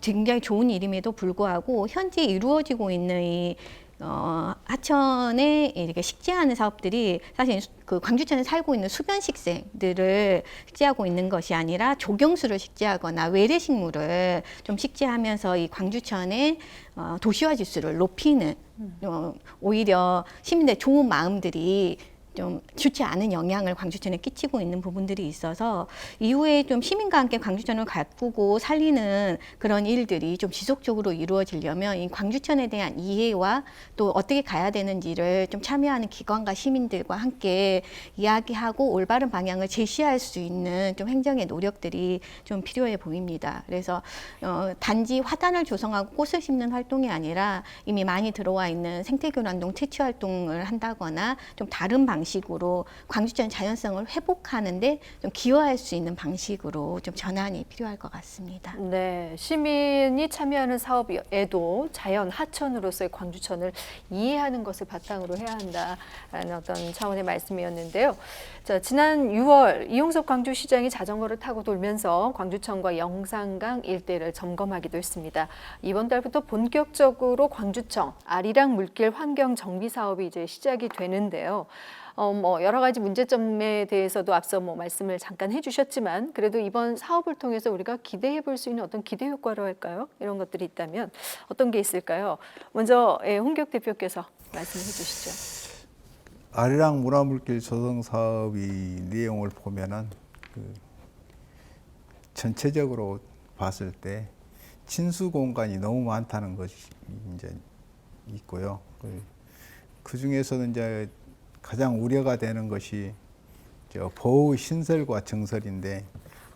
굉장히 좋은 일임에도 불구하고 현재 이루어지고 있는 이 하천에 이렇게 식재하는 사업들이 사실 그 광주천에 살고 있는 수변 식생들을 식재하고 있는 것이 아니라 조경수를 식재하거나 외래식물을 좀 식재하면서 이 광주천의 도시화 지수를 높이는 오히려 시민들의 좋은 마음들이 좀 좋지 않은 영향을 광주천에 끼치고 있는 부분들이 있어서 이후에 좀 시민과 함께 광주천을 가꾸고 살리는 그런 일들이 좀 지속적으로 이루어지려면 이 광주천에 대한 이해와 또 어떻게 가야 되는지를 좀 참여하는 기관과 시민들과 함께 이야기하고 올바른 방향을 제시할 수 있는 좀 행정의 노력들이 좀 필요해 보입니다. 그래서 단지 화단을 조성하고 꽃을 심는 활동이 아니라 이미 많이 들어와 있는 생태교란동 퇴치 활동을 한다거나 좀 다른 방식으로 광주천 자연성을 회복하는데 좀 기여할 수 있는 방식으로 좀 전환이 필요할 것 같습니다. 네, 시민이 참여하는 사업에도 자연 하천으로서의 광주천을 이해하는 것을 바탕으로 해야 한다라는 어떤 차원의 말씀이었는데요. 자, 지난 6월 이용섭 광주시장이 자전거를 타고 돌면서 광주천과 영산강 일대를 점검하기도 했습니다. 이번 달부터 본격적으로 광주청 아리랑 물길 환경 정비 사업이 이제 시작이 되는데요. 뭐 여러 가지 문제점에 대해서도 앞서 뭐 말씀을 잠깐 해주셨지만 그래도 이번 사업을 통해서 우리가 기대해 볼 수 있는 어떤 기대 효과로 할까요? 이런 것들이 있다면 어떤 게 있을까요? 먼저 홍기욱 대표께서 말씀해 주시죠. 아리랑 문화물길 조성 사업이 내용을 보면은 전체적으로 봤을 때 친수 공간이 너무 많다는 것이 이제 있고요. 그 중에서는 이제 가장 우려가 되는 것이 보호 신설과 정설인데,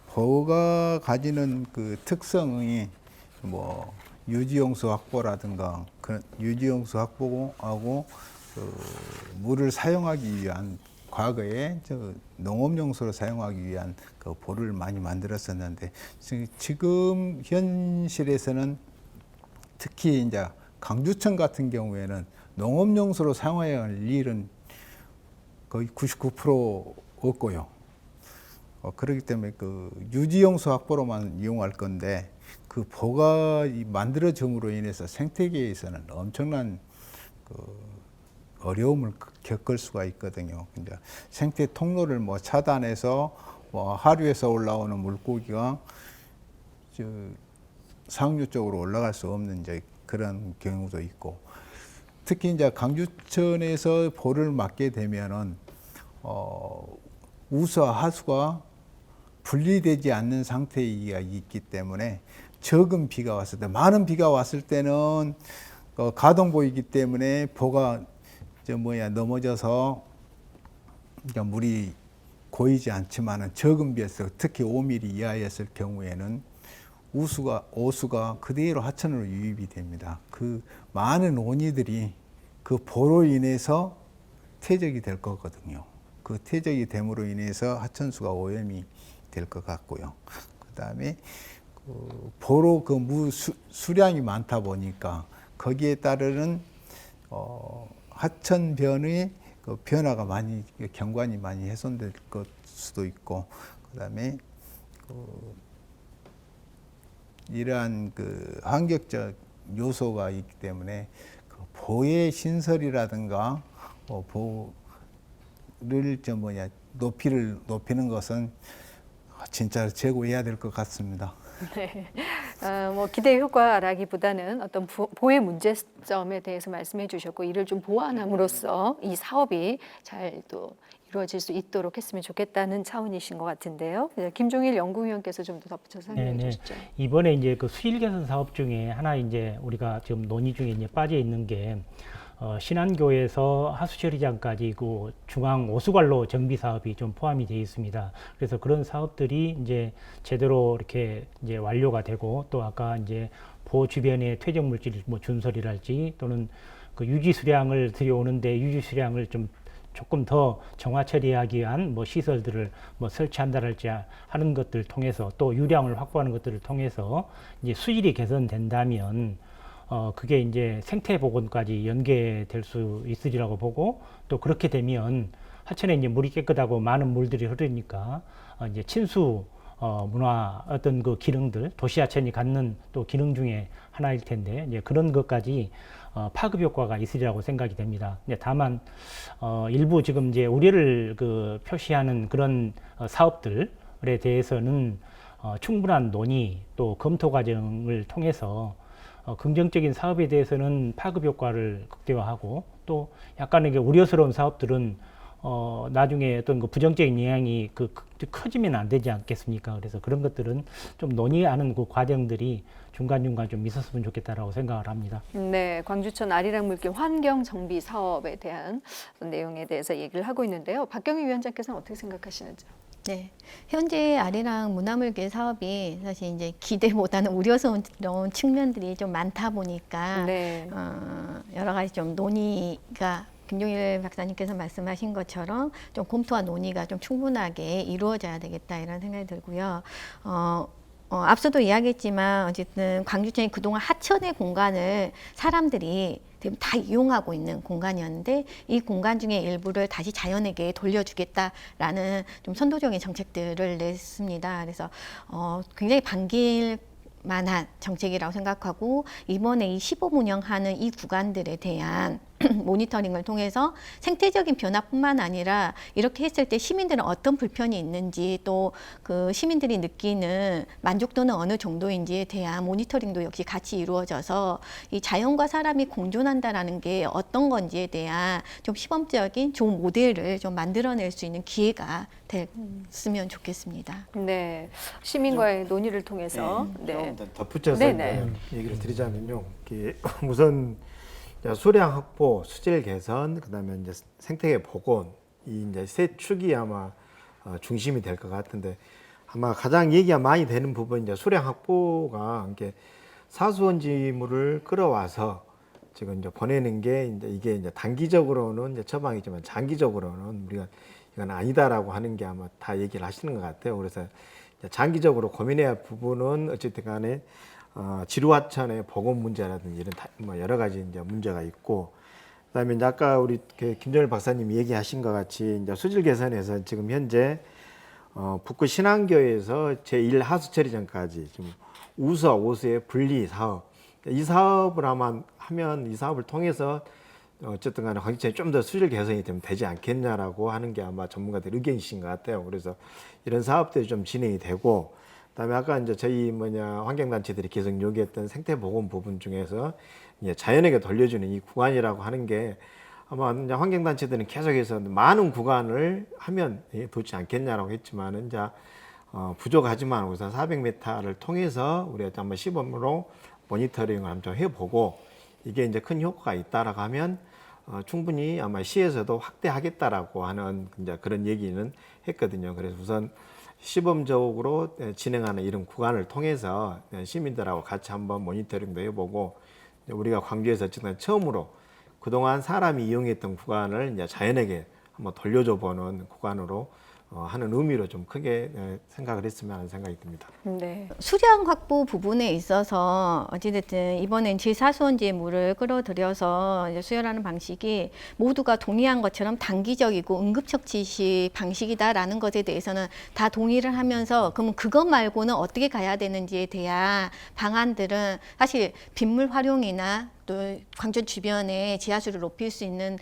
보호가 가지는 그 특성이 뭐 유지용수 확보라든가 유지용수 확보하고 물을 사용하기 위한 과거에 농업용수로 사용하기 위한 그 보를 많이 만들었었는데, 지금 현실에서는 특히 이제 강주천 같은 경우에는 농업용수로 사용해야 할 일은 거의 99% 없고요. 그렇기 때문에 그 유지용수 확보로만 이용할 건데, 그 보가 만들어짐으로 인해서 생태계에서는 엄청난 어려움을 겪을 수가 있거든요. 이제 생태 통로를 뭐 차단해서 뭐 하류에서 올라오는 물고기가 상류 쪽으로 올라갈 수 없는 이제 그런 경우도 있고, 특히 이제 강주천에서 보를 맞게 되면은 우수와 하수가 분리되지 않는 상태가 있기 때문에 적은 비가 왔을 때, 많은 비가 왔을 때는 가동보이기 때문에 보가 넘어져서 물이 고이지 않지만은 적은 비에서 특히 5mm 이하였을 경우에는 오수가 그대로 하천으로 유입이 됩니다. 그 많은 원인들이 그 보로 인해서 퇴적이 될 거거든요. 그 퇴적이 됨으로 인해서 하천수가 오염이 될 것 같고요. 그다음에 보로 그 무 수량이 많다 보니까 거기에 따르는 하천변의 그 변화가 많이, 경관이 많이 훼손될 것 수도 있고, 그다음에 이러한 그 환경적 요소가 있기 때문에 그 보의 신설이라든가 보를 높이는 것은 진짜 제고해야 될 것 같습니다. 네. 뭐 기대 효과라기보다는 어떤 보의 문제점에 대해서 말씀해 주셨고, 이를 좀 보완함으로써 이 사업이 잘 또 이루어질 수 있도록 했으면 좋겠다는 차원이신 것 같은데요. 김종일 연구위원께서 좀 더 덧붙여서 설명해 주시죠. 이번에 이제 그 수질 개선 사업 중에 하나 이제 우리가 지금 논의 중에 이제 빠져 있는 게 신안교에서 하수처리장까지 그 중앙 오수관로 정비 사업이 좀 포함이 되어 있습니다. 그래서 그런 사업들이 이제 제대로 이렇게 이제 완료가 되고, 또 아까 이제 보 주변의 퇴적 물질 뭐 준설이랄지 또는 그 유지 수량을 들여오는데 유지 수량을 좀 조금 더 정화 처리하기 위한 뭐 시설들을 뭐 설치한다랄지 하는 것들을 통해서, 또 유량을 확보하는 것들을 통해서 이제 수질이 개선된다면 그게 이제 생태 복원까지 연계될 수 있으리라고 보고, 또 그렇게 되면 하천에 이제 물이 깨끗하고 많은 물들이 흐르니까 이제 친수 문화 어떤 그 기능들, 도시하천이 갖는 또 기능 중에 하나일 텐데, 이제 그런 것까지 파급 효과가 있으리라고 생각이 됩니다. 다만 일부 지금 이제 우려를 그 표시하는 그런 사업들에 대해서는 충분한 논의 또 검토 과정을 통해서 긍정적인 사업에 대해서는 파급 효과를 극대화하고, 또 약간의 우려스러운 사업들은 나중에 어떤 그 부정적인 영향이 커지면 안 되지 않겠습니까? 그래서 그런 것들은 좀 논의하는 그 과정들이 중간중간 좀 있었으면 좋겠다라고 생각을 합니다. 네, 광주천 아리랑 물길 환경 정비 사업에 대한 내용에 대해서 얘기를 하고 있는데요. 박경희 위원장께서는 어떻게 생각하시는지요? 네, 현재 아리랑 문화물길 사업이 사실 이제 기대보다는 우려스러운 측면들이 좀 많다 보니까 네. 여러 가지 좀 논의가 김종일 박사님께서 말씀하신 것처럼 좀 검토와 논의가 좀 충분하게 이루어져야 되겠다 이런 생각이 들고요. 앞서도 이야기했지만 어쨌든 광주천이 그동안 하천의 공간을 사람들이 다 이용하고 있는 공간이었는데, 이 공간 중에 일부를 다시 자연에게 돌려주겠다라는 좀 선도적인 정책들을 냈습니다. 그래서 굉장히 반길 만한 정책이라고 생각하고, 이번에 이 시범 운영하는 이 구간들에 대한 모니터링을 통해서 생태적인 변화뿐만 아니라 이렇게 했을 때 시민들은 어떤 불편이 있는지 또 그 시민들이 느끼는 만족도는 어느 정도인지에 대한 모니터링도 역시 같이 이루어져서 이 자연과 사람이 공존한다라는 게 어떤 건지에 대한 좀 시범적인 좋은 모델을 좀 만들어낼 수 있는 기회가 됐으면 좋겠습니다. 네, 시민과의 논의를 통해서 좀 더 덧붙여서 네네. 이제 얘기를 드리자면요. 이게 우선 이제 수량 확보, 수질 개선, 그다음에 이제 생태계 복원 이 이제 세 축이 아마 중심이 될 것 같은데 아마 가장 얘기가 많이 되는 부분 이제 수량 확보가 이게 사수원지물을 끌어와서 지금 이제 보내는 게 이제 이게 이제 단기적으로는 이제 처방이지만 장기적으로는 우리가 이건 아니다라고 하는 게 아마 다 얘기를 하시는 것 같아요. 그래서 이제 장기적으로 고민해야 할 부분은 어쨌든 간에 지루하천의 보건 문제라든지 이런 뭐 여러 가지 이제 문제가 있고, 그다음에 이제 아까 우리 김정일 박사님이 얘기하신 것 같이 이제 수질 개선에서 지금 현재 북구 신안교에서 제1 하수 처리장까지 지금 우수와 오수의 분리 사업, 이 사업을 하면 이 사업을 통해서 어쨌든 간에 광주천이 좀 더 수질 개선이 되면 되지 않겠냐라고 하는 게 아마 전문가들 의견이신 것 같아요. 그래서 이런 사업들이 좀 진행이 되고, 그다음에 아까 이제 저희 환경단체들이 계속 요구했던 생태보건 부분 중에서 이제 자연에게 돌려주는 이 구간이라고 하는 게 아마 이제 환경단체들은 계속해서 많은 구간을 하면 좋지 않겠냐라고 했지만은 이제 부족하지만 우선 400m를 통해서 우리가 한번 시범으로 모니터링을 한번 해보고 이게 이제 큰 효과가 있다라고 하면 충분히 아마 시에서도 확대하겠다라고 하는 이제 그런 얘기는 했거든요. 그래서 우선 시범적으로 진행하는 이런 구간을 통해서 시민들하고 같이 한번 모니터링도 해보고 우리가 광주에서 지금 처음으로 그동안 사람이 이용했던 구간을 이제 자연에게 한번 돌려줘 보는 구간으로 하는 의미로 좀 크게 생각을 했으면 하는 생각이 듭니다. 네. 수량 확보 부분에 있어서 어찌됐든 이번엔 제4수원지의 물을 끌어들여서 이제 수혈하는 방식이 모두가 동의한 것처럼 단기적이고 응급처치식 방식이다라는 것에 대해서는 다 동의를 하면서 그러면 그것 말고는 어떻게 가야 되는지에 대한 방안들은 사실 빗물 활용이나 또 광주 주변에 지하수를 높일 수 있는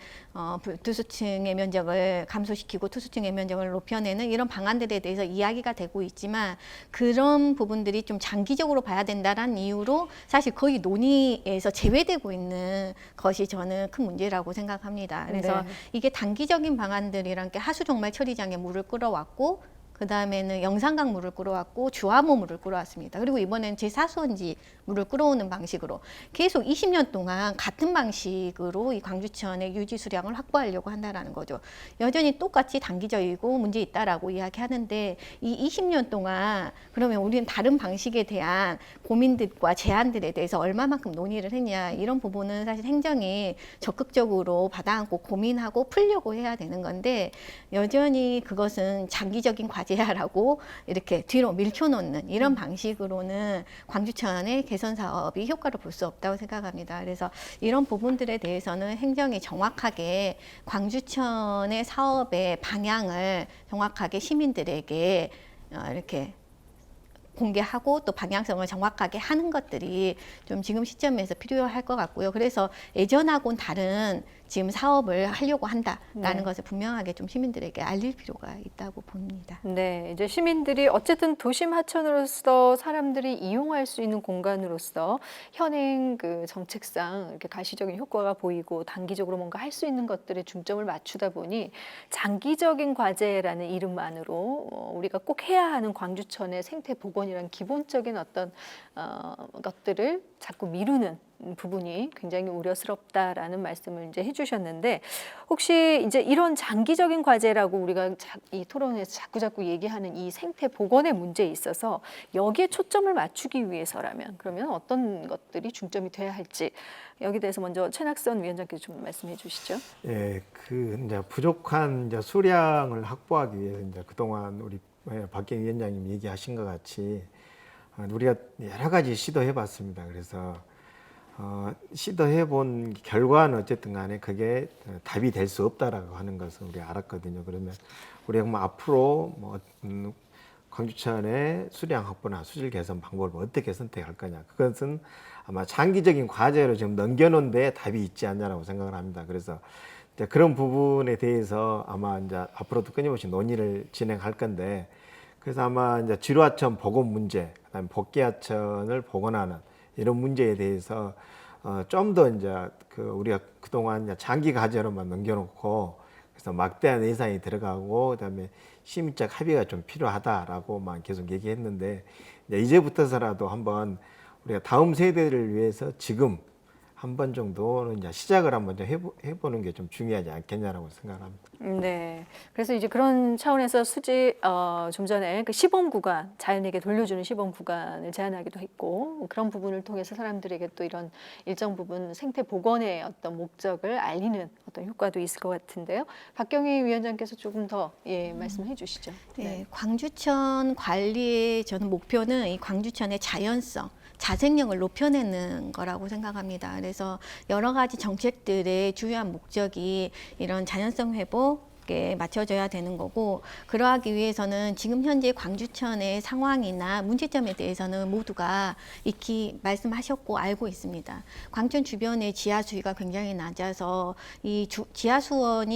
투수층의 면적을 감소시키고 투수층의 면적을 높여내는 이런 방안들에 대해서 이야기가 되고 있지만 그런 부분들이 좀 장기적으로 봐야 된다는 이유로 사실 거의 논의에서 제외되고 있는 것이 저는 큰 문제라고 생각합니다. 그래서 네. 이게 단기적인 방안들이란 게 하수 종말 처리장에 물을 끌어왔고 그 다음에는 영산강 물을 끌어왔고 주화모 물을 끌어왔습니다. 그리고 이번엔 제4수원지 물을 끌어오는 방식으로 계속 20년 동안 같은 방식으로 이 광주천의 유지 수량을 확보하려고 한다라는 거죠. 여전히 똑같이 단기적이고 문제 있다라고 이야기하는데 이 20년 동안 그러면 우리는 다른 방식에 대한 고민들과 제안들에 대해서 얼마만큼 논의를 했냐 이런 부분은 사실 행정이 적극적으로 받아안고 고민하고 풀려고 해야 되는 건데 여전히 그것은 장기적인 과제야라고 이렇게 뒤로 밀쳐놓는 이런 방식으로는 광주천의 개선 사업이 효과를 볼 수 없다고 생각합니다. 그래서 이런 부분들에 대해서는 행정이 정확하게 광주천의 사업의 방향을 정확하게 시민들에게 이렇게 공개하고 또 방향성을 정확하게 하는 것들이 좀 지금 시점에서 필요할 것 같고요. 그래서 예전하고는 다른 지금 사업을 하려고 한다라는 네. 것을 분명하게 좀 시민들에게 알릴 필요가 있다고 봅니다. 네, 이제 시민들이 어쨌든 도심 하천으로서 사람들이 이용할 수 있는 공간으로서 현행 그 정책상 이렇게 가시적인 효과가 보이고 단기적으로 뭔가 할 수 있는 것들에 중점을 맞추다 보니 장기적인 과제라는 이름만으로 우리가 꼭 해야 하는 광주천의 생태 복원이란 기본적인 어떤 것들을 자꾸 미루는 부분이 굉장히 우려스럽다라는 말씀을 이제 해주셨는데 혹시 이제 이런 장기적인 과제라고 우리가 이 토론에서 자꾸자꾸 얘기하는 이 생태 복원의 문제에 있어서 여기에 초점을 맞추기 위해서라면 그러면 어떤 것들이 중점이 돼야 할지 여기 대해서 먼저 최낙선 위원장께서 좀 말씀해 주시죠. 예, 이제 부족한 이제 수량을 확보하기 위해서 이제 그동안 우리 박경 위원장님 얘기하신 것 같이 우리가 여러 가지 시도해봤습니다. 그래서 시도해본 결과는 어쨌든 간에 그게 답이 될 수 없다라고 하는 것을 우리가 알았거든요. 그러면 우리가 뭐 앞으로 광주천의 수량 확보나 수질 개선 방법을 어떻게 선택할 거냐. 그것은 아마 장기적인 과제로 지금 넘겨놓은 데 답이 있지 않냐라고 생각을 합니다. 그래서 이제 그런 부분에 대해서 아마 이제 앞으로도 끊임없이 논의를 진행할 건데, 그래서 아마 이제 지루하천 복원 문제, 그다음에 복귀하천을 복원하는 이런 문제에 대해서 좀 더 이제 우리가 그동안 이제 장기 과제로만 넘겨놓고 그래서 막대한 예산이 들어가고 그다음에 시민적 합의가 좀 필요하다라고만 계속 얘기했는데, 이제부터서라도 한번 우리가 다음 세대를 위해서 지금 한 번 정도는 이제 시작을 한번 좀 해보는 게 좀 중요하지 않겠냐라고 생각합니다. 네. 그래서 이제 그런 차원에서 좀 전에 그 시범 구간, 자연에게 돌려주는 시범 구간을 제안하기도 했고, 그런 부분을 통해서 사람들에게 또 이런 일정 부분 생태 복원의 어떤 목적을 알리는 어떤 효과도 있을 것 같은데요. 박경희 위원장께서 조금 더 말씀해 주시죠. 네, 광주천 관리의 저는 목표는 이 광주천의 자연성, 자생력을 높여내는 거라고 생각합니다. 그래서 여러 가지 정책들의 주요한 목적이 이런 자연성 회복에 맞춰져야 되는 거고, 그러하기 위해서는 지금 현재 광주천의 상황이나 문제점에 대해서는 모두가 익히 말씀하셨고 알고 있습니다. 광주천 주변의 지하 수위가 굉장히 낮아서 이 지하 수위가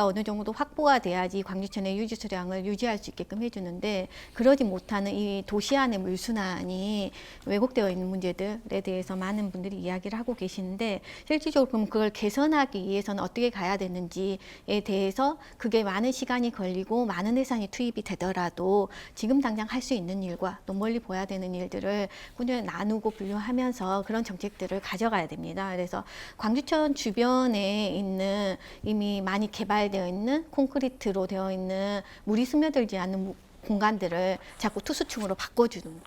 어느 정도 확보가 돼야지 광주천의 유지 수량을 유지할 수 있게끔 해주는데, 그러지 못하는 이 도시 안의 물순환이 왜곡되어 있는 문제들에 대해서 많은 분들이 이야기를 하고 계시는데, 실질적으로 그럼 그걸 개선하기 위해서는 어떻게 가야 되는지에 대해서 그게 많은 시간이 걸리고 많은 예산이 투입이 되더라도 지금 당장 할 수 있는 일과 또 멀리 보야 되는 일들을 꾸준히 나누고 분류하면서 그런 정책들을 가져가야 됩니다. 그래서 광주천 주변에 있는 이미 많이 개발되어 있는 콘크리트로 되어 있는 물이 스며들지 않는 공간들을 자꾸 투수층으로 바꿔주는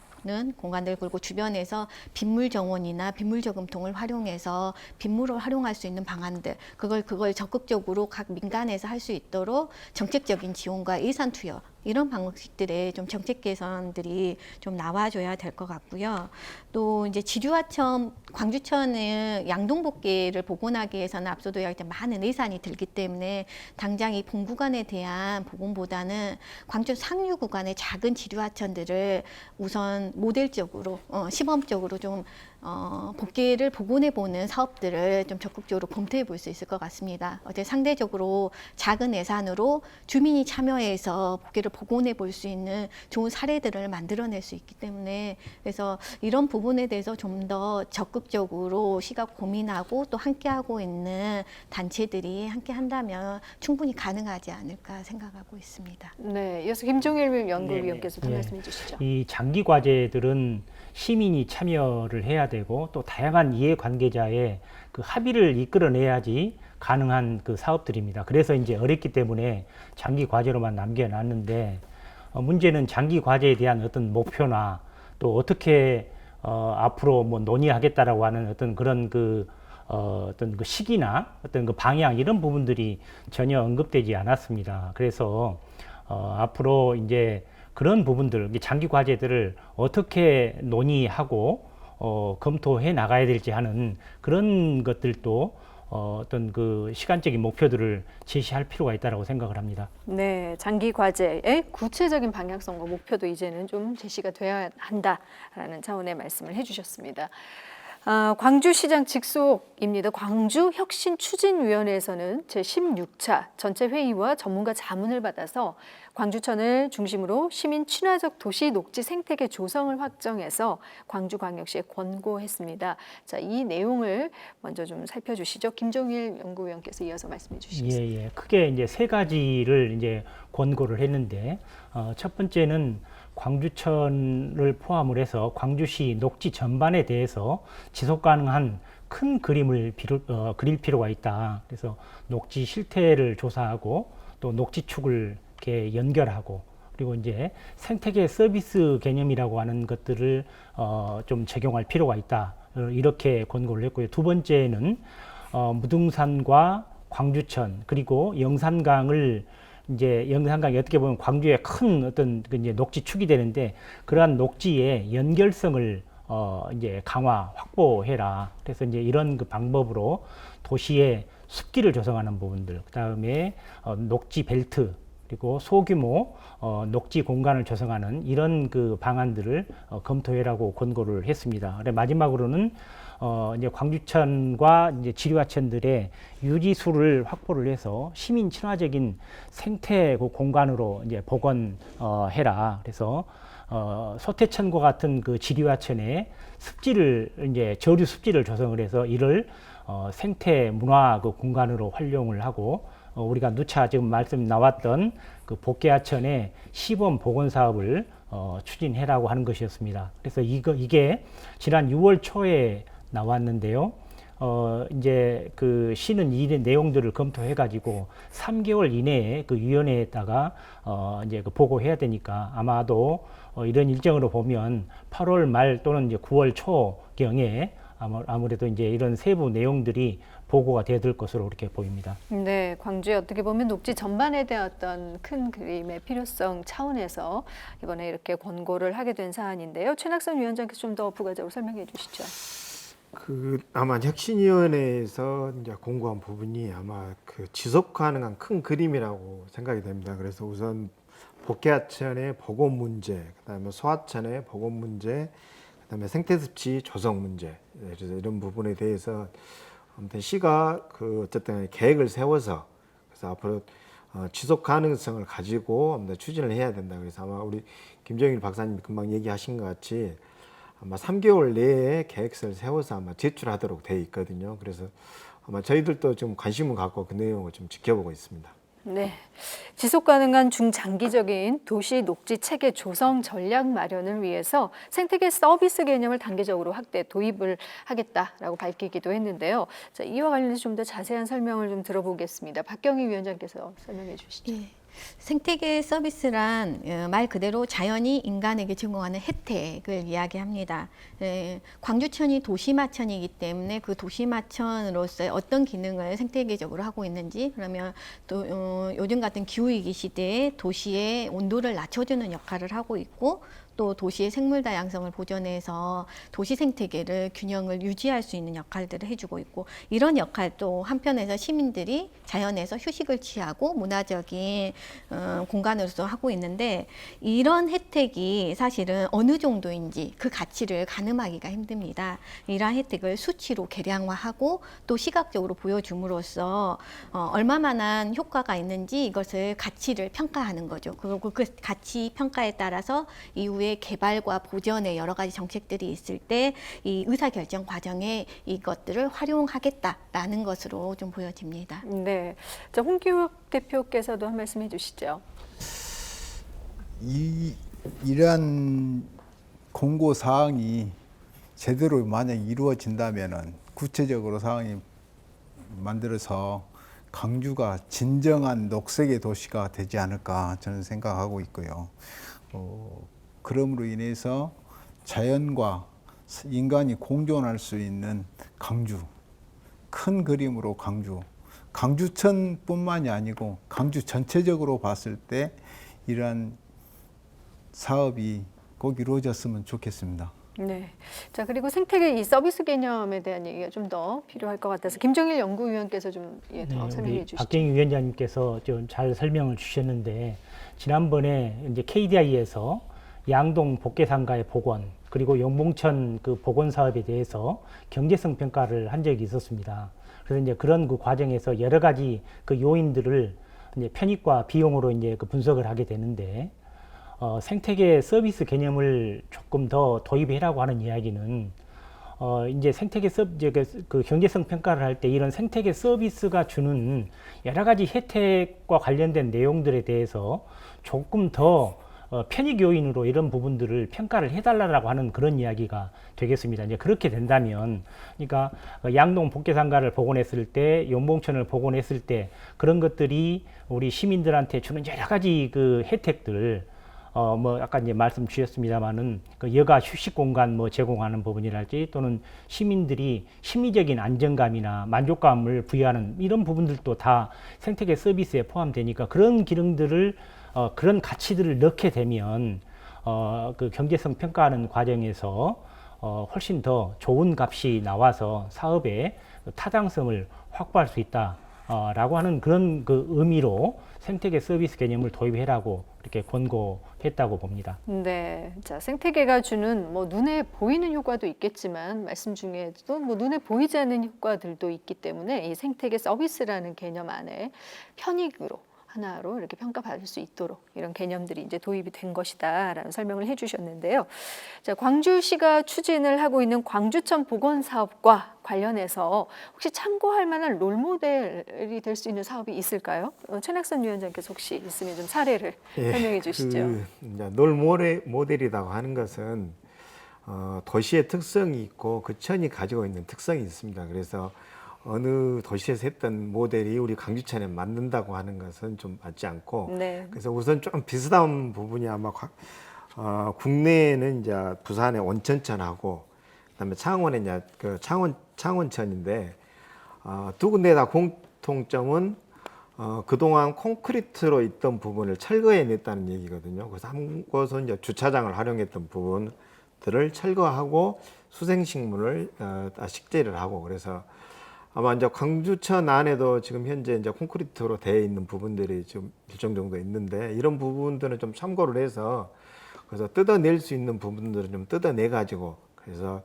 공간들, 그리고 주변에서 빗물 정원이나 빗물 저금통을 활용해서 빗물을 활용할 수 있는 방안들, 그걸 적극적으로 각 민간에서 할 수 있도록 정책적인 지원과 예산 투여, 이런 방식들의 좀 정책 개선들이 좀 나와줘야 될 것 같고요. 또 이제 지류하천, 광주천의 양동복개를 복원하기 위해서는 앞서도 이야기했던 많은 예산이 들기 때문에 당장 이 본 구간에 대한 복원보다는 광주 상류 구간의 작은 지류하천들을 우선 모델적으로 시범적으로 좀 복개를 복원해보는 사업들을 좀 적극적으로 검토해 볼 수 있을 것 같습니다. 상대적으로 작은 예산으로 주민이 참여해서 복개를 복원해 볼 수 있는 좋은 사례들을 만들어낼 수 있기 때문에, 그래서 이런 부분에 대해서 좀 더 적극적으로 시각 고민하고 또 함께하고 있는 단체들이 함께 한다면 충분히 가능하지 않을까 생각하고 있습니다. 네, 이어서 김종일 연구위원께서 더 말씀해 주시죠. 이 장기 과제들은 시민이 참여를 해야 되고 또 다양한 이해관계자의 그 합의를 이끌어내야지 가능한 그 사업들입니다. 그래서 이제 어렵기 때문에 장기 과제로만 남겨놨는데, 문제는 장기 과제에 대한 어떤 목표나 또 어떻게 앞으로 뭐 논의하겠다라고 하는 어떤 그런 어떤 그 시기나 어떤 그 방향, 이런 부분들이 전혀 언급되지 않았습니다. 그래서 앞으로 이제 그런 부분들, 장기 과제들을 어떻게 논의하고 검토해 나가야 될지 하는 그런 것들도 어떤 그 시간적인 목표들을 제시할 필요가 있다고 생각을 합니다. 네, 장기 과제의 구체적인 방향성과 목표도 이제는 좀 제시가 되어야 한다라는 차원의 말씀을 해주셨습니다. 광주시장 직속입니다. 광주혁신추진위원회에서는 제16차 전체 회의와 전문가 자문을 받아서 광주천을 중심으로 시민 친화적 도시 녹지 생태계 조성을 확정해서 광주광역시에 권고했습니다. 자, 이 내용을 먼저 좀 살펴주시죠. 김종일 연구위원께서 이어서 말씀해 주시겠습니다. 예. 크게 이제 세 가지를 이제 권고를 했는데, 첫 번째는 광주천을 포함을 해서 광주시 녹지 전반에 대해서 지속 가능한 큰 그림을 그릴 필요가 있다. 그래서 녹지 실태를 조사하고 또 녹지축을 이렇게 연결하고, 그리고 이제 생태계 서비스 개념이라고 하는 것들을 좀 적용할 필요가 있다. 이렇게 권고를 했고요. 두 번째는 무등산과 광주천 그리고 영산강을 영산강이 어떻게 보면 광주의 큰 어떤 이제 녹지축이 되는데, 그러한 녹지의 연결성을 이제 강화, 확보해라. 그래서 이제 이런 그 방법으로 도시의 숲길을 조성하는 부분들, 그 다음에 녹지 벨트, 그리고 소규모 녹지 공간을 조성하는 이런 그 방안들을 검토해라고 권고를 했습니다. 그래 마지막으로는 이제 광주천과 이제 지류하천들의 유지수를 확보를 해서 시민 친화적인 생태 그 공간으로 이제 복원해라. 그래서 소태천과 같은 그 지류하천에 습지를 이제 저류 습지를 조성을 해서 이를 생태 문화 그 공간으로 활용을 하고 우리가 누차 지금 말씀 나왔던 그 복개하천의 시범 복원 사업을 추진해라고 하는 것이었습니다. 그래서 이게 지난 6월 초에 나왔는데요. 이제 그 시는 이 내용들을 검토해 가지고 3개월 이내에 그 위원회에다가 이제 그 보고해야 되니까 아마도 이런 일정으로 보면 8월 말 또는 이제 9월 초경에 아무래도 이제 이런 세부 내용들이 보고가 되어야 될 것으로 그렇게 보입니다. 네, 광주에 어떻게 보면 녹지 전반에 대한 어떤 큰 그림의 필요성 차원에서 이번에 이렇게 권고를 하게 된 사안인데요. 최낙선 위원장께서 좀 더 부가적으로 설명해 주시죠. 아마 혁신위원회에서 이제 공고한 부분이 아마 그 지속 가능한 큰 그림이라고 생각이 됩니다. 그래서 우선 복개하천의 복원 문제, 그다음에 소하천의 복원 문제, 그다음에 생태습지 조성 문제, 그래서 이런 부분에 대해서 아무튼 시가 어쨌든 계획을 세워서 그래서 앞으로 지속 가능성을 가지고 아무튼 추진을 해야 된다. 그래서 아마 우리 김정일 박사님 금방 얘기하신 것 같이 아마 3개월 내에 계획서를 세워서 아마 제출하도록 되어 있거든요. 그래서 아마 저희들도 좀 관심을 갖고 그 내용을 좀 지켜보고 있습니다. 네, 지속 가능한 중장기적인 도시 녹지 체계 조성 전략 마련을 위해서 생태계 서비스 개념을 단계적으로 확대 도입을 하겠다라고 밝히기도 했는데요. 자, 이와 관련해서 좀 더 자세한 설명을 좀 들어보겠습니다. 박경희 위원장께서 설명해 주시죠. 예. 생태계 서비스란 말 그대로 자연이 인간에게 제공하는 혜택을 이야기합니다. 광주천이 도시마천이기 때문에 그 도시마천으로서의 어떤 기능을 생태계적으로 하고 있는지, 그러면 또 요즘 같은 기후위기 시대에 도시의 온도를 낮춰주는 역할을 하고 있고, 또 도시의 생물 다양성을 보존해서 도시 생태계를 균형을 유지할 수 있는 역할들을 해주고 있고, 이런 역할도 한편에서 시민들이 자연에서 휴식을 취하고 문화적인 공간으로서 하고 있는데, 이런 혜택이 사실은 어느 정도인지 그 가치를 가늠하기가 힘듭니다. 이러한 혜택을 수치로 계량화하고 또 시각적으로 보여줌으로써 얼마만한 효과가 있는지 이것을 가치를 평가하는 거죠. 그리고 그 가치 평가에 따라서 이후에 개발과 보전의 여러 가지 정책들이 있을 때 이 의사결정 과정에 이것들을 활용하겠다라는 것으로 좀 보여집니다. 네, 자, 홍기욱 대표께서도 한 말씀 해주시죠. 이러한 공고 사항이 제대로 만약 이루어진다면은 구체적으로 사항이 만들어서 광주가 진정한 녹색의 도시가 되지 않을까 저는 생각하고 있고요. 그럼으로 인해서 자연과 인간이 공존할 수 있는 광주, 큰 그림으로 광주천뿐만이 아니고 광주 전체적으로 봤을 때 이러한 사업이 꼭 이루어졌으면 좋겠습니다. 네. 자, 그리고 생태계 이 서비스 개념에 대한 얘기가 좀 더 필요할 것 같아서 김정일 연구위원께서 좀 더 설명해 주시죠. 박경희 위원장님께서 좀 잘 설명을 주셨는데, 지난번에 이제 KDI에서 양동 복개상가의 복원, 그리고 영봉천 그 복원 사업에 대해서 경제성 평가를 한 적이 있었습니다. 그래서 이제 그런 그 과정에서 여러 가지 그 요인들을 이제 편익과 비용으로 이제 그 분석을 하게 되는데, 생태계 서비스 개념을 조금 더 도입해라고 하는 이야기는 이제 생태계 그 경제성 평가를 할 때 이런 생태계 서비스가 주는 여러 가지 혜택과 관련된 내용들에 대해서 조금 더 편익 요인으로 이런 부분들을 평가를 해달라고 하는 그런 이야기가 되겠습니다. 이제 그렇게 된다면, 그러니까 양동 복개상가를 복원했을 때, 연봉천을 복원했을 때 그런 것들이 우리 시민들한테 주는 여러 가지 그 혜택들, 뭐 아까 이제 말씀 주셨습니다만은 그 여가 휴식 공간 뭐 제공하는 부분이랄지, 또는 시민들이 심리적인 안정감이나 만족감을 부여하는 이런 부분들도 다 생태계 서비스에 포함되니까, 그런 기능들을 그런 가치들을 넣게 되면 그 경제성 평가하는 과정에서 훨씬 더 좋은 값이 나와서 사업의 타당성을 확보할 수 있다. 라고 하는 그런 그 의미로 생태계 서비스 개념을 도입해라고 이렇게 권고했다고 봅니다. 네, 자 생태계가 주는 뭐 눈에 보이는 효과도 있겠지만 말씀 중에도 뭐 눈에 보이지 않는 효과들도 있기 때문에 이 생태계 서비스라는 개념 안에 편익으로 하나로 이렇게 평가받을 수 있도록 이런 개념들이 이제 도입이 된 것이다라는 설명을 해주셨는데요. 자, 광주시가 추진을 하고 있는 광주천 복원 사업과 관련해서 혹시 참고할 만한 롤모델이 될 수 있는 사업이 있을까요? 최낙선 위원장께서 혹시 있으면 좀 사례를 설명해 주시죠. 이제 모델이라고 하는 것은 도시의 특성이 있고 그 천이 가지고 있는 특성이 있습니다. 그래서 어느 도시에서 했던 모델이 우리 광주천에 맞는다고 하는 것은 좀 맞지 않고, 네. 그래서 우선 좀 비슷한 부분이 아마 국내에는 이제 부산의 온천천하고 그다음에 창원의 이제 그 창원천인데 두 군데 다 공통점은 그동안 콘크리트로 있던 부분을 철거해냈다는 얘기거든요. 그래서 한 곳은 이제 주차장을 활용했던 부분들을 철거하고 수생식물을 식재를 하고, 그래서 아마 이제 광주천 안에도 지금 현재 이제 콘크리트로 되어 있는 부분들이 좀 일정 정도 있는데, 이런 부분들은 좀 참고를 해서 그래서 뜯어낼 수 있는 부분들은 좀 뜯어내 가지고, 그래서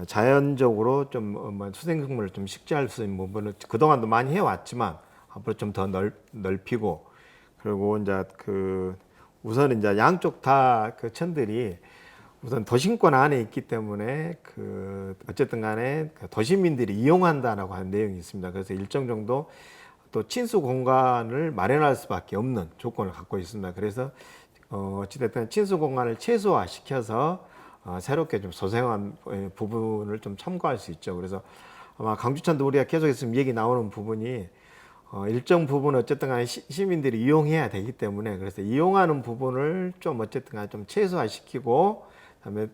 자연적으로 좀 수생식물을 좀 식재할 수 있는 부분을 그동안도 많이 해왔지만 앞으로 좀 더 넓히고, 그리고 이제 우선 이제 양쪽 다 그 천들이 우선 도심권 안에 있기 때문에 어쨌든 간에 도시민들이 이용한다라고 하는 내용이 있습니다. 그래서 일정 정도 또 친수 공간을 마련할 수밖에 없는 조건을 갖고 있습니다. 그래서 어찌됐든 친수 공간을 최소화시켜서 새롭게 좀 소생한 부분을 좀 첨가할 수 있죠. 그래서 아마 광주천도 우리가 계속해서 얘기 나오는 부분이 일정 부분 어쨌든 간에 시민들이 이용해야 되기 때문에, 그래서 이용하는 부분을 좀 어쨌든 간에 좀 최소화시키고, 그다음에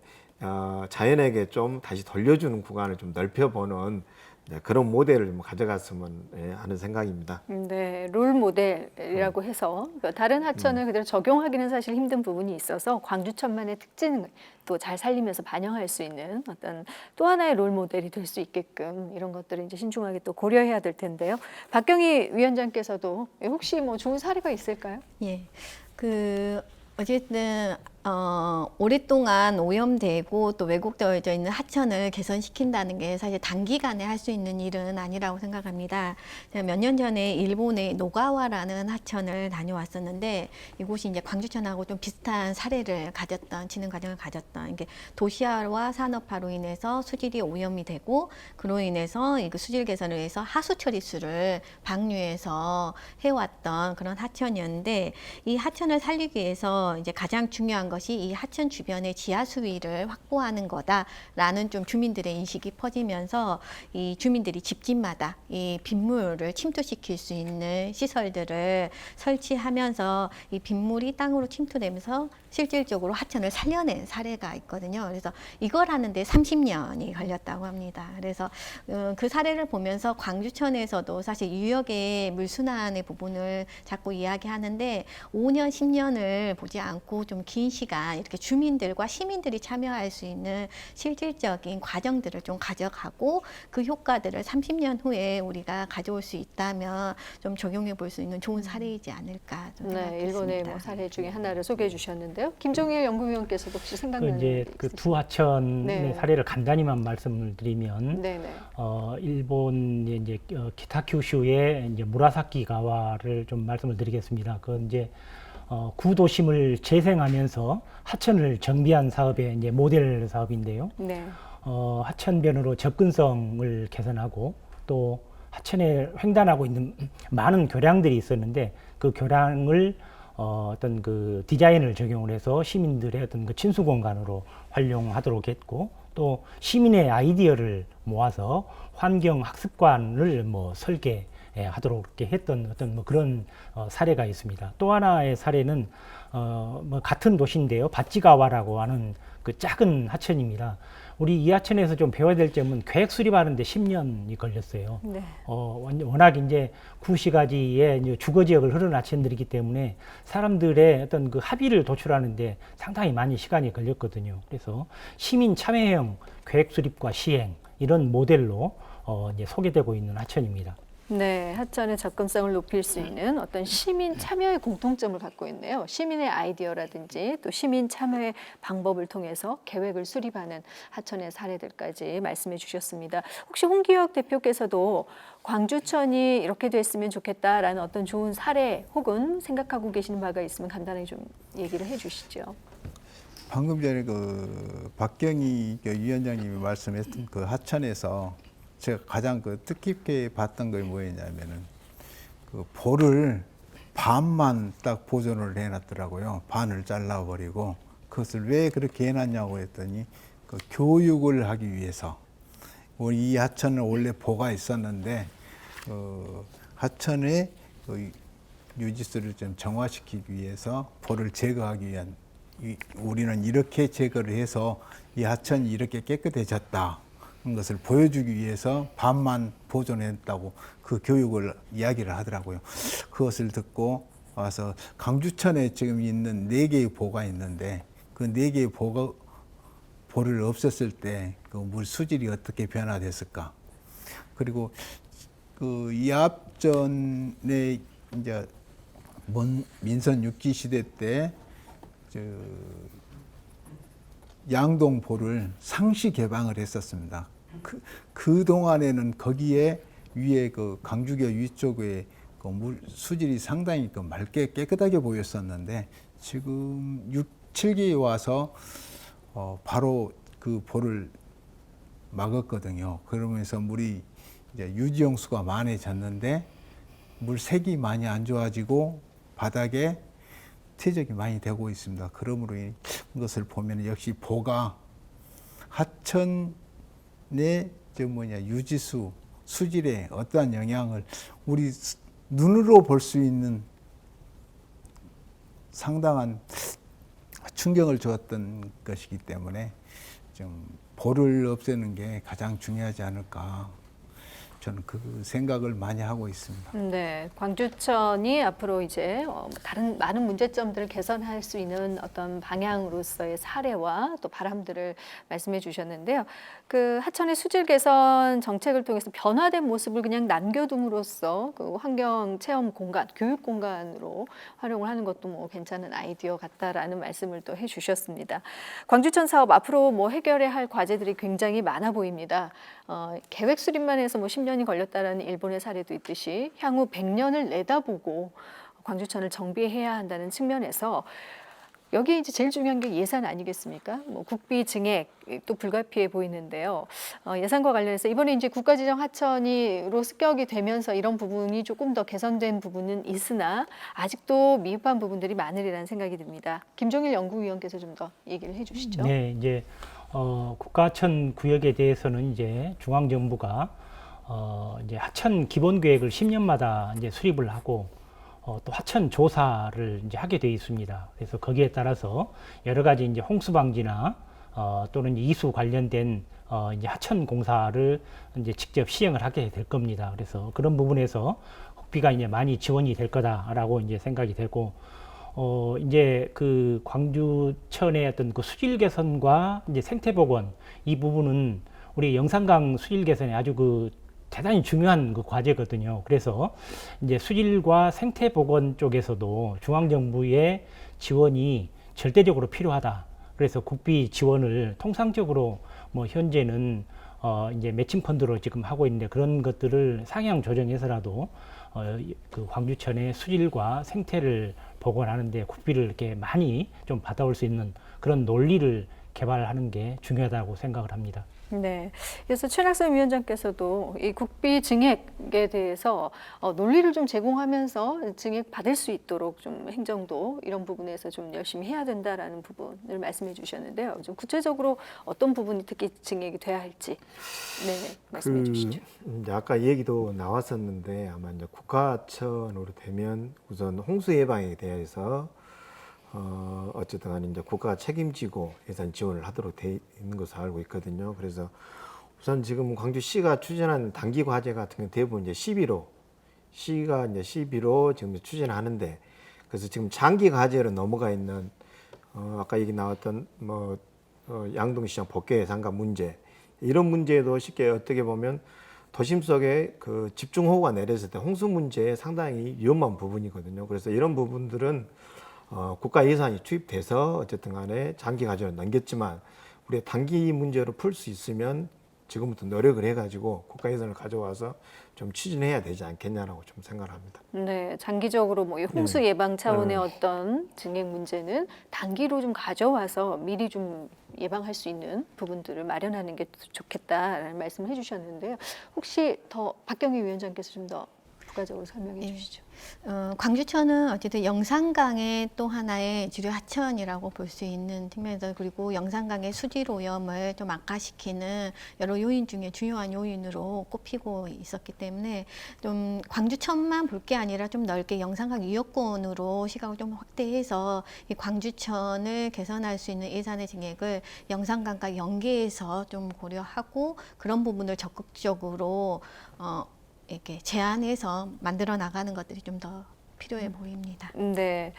자연에게 좀 다시 돌려주는 구간을 좀 넓혀보는 그런 모델을 좀 가져갔으면 하는 생각입니다. 네, 롤 모델이라고 해서 다른 하천을 그대로 적용하기는 사실 힘든 부분이 있어서 광주천만의 특징을 또 잘 살리면서 반영할 수 있는 어떤 또 하나의 롤 모델이 될 수 있게끔 이런 것들을 이제 신중하게 또 고려해야 될 텐데요. 박경희 위원장께서도 혹시 뭐 좋은 사례가 있을까요? 예, 어쨌든 오랫동안 오염되고 또 왜곡되어져 있는 하천을 개선시킨다는 게 사실 단기간에 할 수 있는 일은 아니라고 생각합니다. 제가 몇 년 전에 일본의 노가와라는 하천을 다녀왔었는데, 이곳이 이제 광주천하고 좀 비슷한 사례를 가졌던, 진행 과정을 가졌던, 이게 도시화와 산업화로 인해서 수질이 오염이 되고, 그로 인해서 그 수질 개선을 위해서 하수 처리수를 방류해서 해왔던 그런 하천이었는데, 이 하천을 살리기 위해서 이제 가장 중요한 것이 이 하천 주변의 지하 수위를 확보하는 거다라는 좀 주민들의 인식이 퍼지면서 이 주민들이 집집마다 이 빗물을 침투시킬 수 있는 시설들을 설치하면서 이 빗물이 땅으로 침투되면서 실질적으로 하천을 살려낸 사례가 있거든요. 그래서 이걸 하는데 30년이 걸렸다고 합니다. 그래서 그 사례를 보면서 광주천에서도 사실 유역의 물순환의 부분을 자꾸 이야기하는데 5년, 10년을 보지 않고 좀 긴 시간 이렇게 주민들과 시민들이 참여할 수 있는 실질적인 과정들을 좀 가져가고 그 효과들을 30년 후에 우리가 가져올 수 있다면 좀 적용해 볼 수 있는 좋은 사례이지 않을까 좀 생각했습니다. 네, 일본의 뭐 사례 중에 하나를 소개해 주셨는데요. 김종일 연구위원께서도 혹시 생각나는 이제 게 두 하천의 네. 사례를 간단히만 말씀을 드리면, 네네. 일본의 이제 키타큐슈의 이제 무라사키 가와를 좀 말씀을 드리겠습니다. 그 이제 구도심을 재생하면서 하천을 정비한 사업의 이제 모델 사업인데요. 네. 하천변으로 접근성을 개선하고 또 하천에 횡단하고 있는 많은 교량들이 있었는데 그 교량을 어떤 그 디자인을 적용을 해서 시민들의 어떤 그 친수 공간으로 활용하도록 했고, 또 시민의 아이디어를 모아서 환경 학습관을 뭐 설계하도록 이렇게 했던 어떤 뭐 그런 사례가 있습니다. 또 하나의 사례는 뭐 같은 도시인데요, 바찌가와라고 하는 그 작은 하천입니다. 우리 이 하천에서 좀 배워야 될 점은 계획 수립하는데 10년이 걸렸어요. 네. 워낙 이제 구시가지의 이제 주거 지역을 흐르는 하천들이기 때문에 사람들의 어떤 그 합의를 도출하는데 상당히 많이 시간이 걸렸거든요. 그래서 시민 참여형 계획 수립과 시행 이런 모델로 이제 소개되고 있는 하천입니다. 네, 하천의 접근성을 높일 수 있는 어떤 시민 참여의 공통점을 갖고 있네요. 시민의 아이디어라든지 또 시민 참여의 방법을 통해서 계획을 수립하는 하천의 사례들까지 말씀해 주셨습니다. 혹시 홍기혁 대표께서도 광주천이 이렇게 됐으면 좋겠다라는 어떤 좋은 사례 혹은 생각하고 계시는 바가 있으면 간단히 좀 얘기를 해 주시죠. 방금 전에 박경희 위원장님이 말씀했던 그 하천에서 제가 가장 뜻깊게 봤던 게 뭐였냐면은 그 볼을 반만 딱 보존을 해놨더라고요. 반을 잘라버리고 그것을 왜 그렇게 해놨냐고 했더니 그 교육을 하기 위해서. 우리 이 하천은 원래 보가 있었는데 하천의 유지수를 좀 정화시키기 위해서 볼을 제거하기 위한 우리는 이렇게 제거를 해서 이 하천이 이렇게 깨끗해졌다. 것을 보여주기 위해서 반만 보존했다고 그 교육을 이야기를 하더라고요. 그것을 듣고 와서 강주천에 지금 있는 4개의 보가 있는데 그 4개의 보를 없앴을 때 그 물 수질이 어떻게 변화됐을까? 그리고 그 이합전에 이제 민선 6기 시대 때 양동보를 상시 개방을 했었습니다. 그 동안에는 거기에 위에 그 강주교 위쪽에 그 물 수질이 상당히 맑게 깨끗하게 보였었는데 지금 6, 7기에 와서 바로 그 보를 막았거든요. 그러면서 물이 이제 유지용수가 많아졌는데 물 색이 많이 안 좋아지고 바닥에 퇴적이 많이 되고 있습니다. 그러므로 이것을 보면 역시 보가 하천의 유지수, 수질에 어떠한 영향을 우리 눈으로 볼 수 있는 상당한 충격을 주었던 것이기 때문에 좀 보를 없애는 게 가장 중요하지 않을까. 저는 그 생각을 많이 하고 있습니다. 네, 광주천이 앞으로 이제 다른 많은 문제점들을 개선할 수 있는 어떤 방향으로서의 사례와 또 바람들을 말씀해 주셨는데요. 그 하천의 수질 개선 정책을 통해서 변화된 모습을 그냥 남겨둠으로써 그 환경 체험 공간, 교육 공간으로 활용을 하는 것도 뭐 괜찮은 아이디어 같다라는 말씀을 또 해주셨습니다. 광주천 사업 앞으로 뭐 해결해야 할 과제들이 굉장히 많아 보입니다. 계획 수립만 해서 뭐 10년이 걸렸다라는 일본의 사례도 있듯이 향후 100년을 내다보고 광주천을 정비해야 한다는 측면에서 여기 이제 제일 중요한 게 예산 아니겠습니까? 뭐 국비 증액도 불가피해 보이는데요. 예산과 관련해서 이번에 이제 국가지정 하천으로 습격이 되면서 이런 부분이 조금 더 개선된 부분은 있으나 아직도 미흡한 부분들이 많으리라는 생각이 듭니다. 김종일 연구위원께서 좀 더 얘기를 해주시죠. 네, 이제 국가하천 구역에 대해서는 이제 중앙정부가 이제 하천 기본 계획을 10년마다 이제 수립을 하고 또 하천 조사를 이제 하게 되어 있습니다. 그래서 거기에 따라서 여러 가지 이제 홍수 방지나 또는 이수 관련된 이제 하천 공사를 이제 직접 시행을 하게 될 겁니다. 그래서 그런 부분에서 국비가 이제 많이 지원이 될 거다라고 이제 생각이 되고 이제 그 광주천의 어떤 그 수질 개선과 이제 생태 복원 이 부분은 우리 영산강 수질 개선에 아주 그 대단히 중요한 그 과제거든요. 그래서 이제 수질과 생태 복원 쪽에서도 중앙정부의 지원이 절대적으로 필요하다. 그래서 국비 지원을 통상적으로 뭐 현재는 이제 매칭 펀드로 지금 하고 있는데 그런 것들을 상향 조정해서라도 그 광주천의 수질과 생태를 복원하는데 국비를 이렇게 많이 좀 받아올 수 있는 그런 논리를 개발하는 게 중요하다고 생각을 합니다. 네, 그래서 최낙선 위원장께서도 이 국비 증액에 대해서 논리를 좀 제공하면서 증액 받을 수 있도록 좀 행정도 이런 부분에서 좀 열심히 해야 된다라는 부분을 말씀해 주셨는데요. 좀 구체적으로 어떤 부분이 특히 증액이 돼야 할지 네, 말씀해 주시죠. 이제 아까 얘기도 나왔었는데 아마 이제 국가천으로 되면 우선 홍수 예방에 대해서 어쨌든 간에 이제 국가가 책임지고 예산 지원을 하도록 돼 있는 것으로 알고 있거든요. 그래서 우선 지금 광주시가 추진한 단기 과제 같은 게 대부분 이제 11호, 시가 이제 11호 지금 추진하는데 그래서 지금 장기 과제로 넘어가 있는 아까 얘기 나왔던 양동시장 복개 예산과 문제 이런 문제도 쉽게 어떻게 보면 도심 속에 그 집중호우가 내렸을 때 홍수 문제에 상당히 위험한 부분이거든요. 그래서 이런 부분들은 국가 예산이 투입돼서 어쨌든 간에 장기 과제로 넘겼지만 우리가 단기 문제로 풀 수 있으면 지금부터 노력을 해가지고 국가 예산을 가져와서 좀 추진해야 되지 않겠냐라고 좀 생각을 합니다. 네, 장기적으로 뭐 이 홍수 예방 차원의 어떤 증액 문제는 단기로 좀 가져와서 미리 좀 예방할 수 있는 부분들을 마련하는 게 좋겠다라는 말씀을 해주셨는데요. 혹시 더 박경희 위원장께서 좀 더 부가적으로 설명해 주시죠. 광주천은 어쨌든 영산강의 또 하나의 주류 하천이라고 볼 수 있는 측면에서, 그리고 영산강의 수질 오염을 좀 악화시키는 여러 요인 중에 중요한 요인으로 꼽히고 있었기 때문에 좀 광주천만 볼 게 아니라 좀 넓게 영산강 유역권으로 시각을 좀 확대해서 이 광주천을 개선할 수 있는 예산의 증액을 영산강과 연계해서 좀 고려하고 그런 부분을 적극적으로 이렇게 제안해서 만들어 나가는 것들이 좀 더 필요해 보입니다. 네,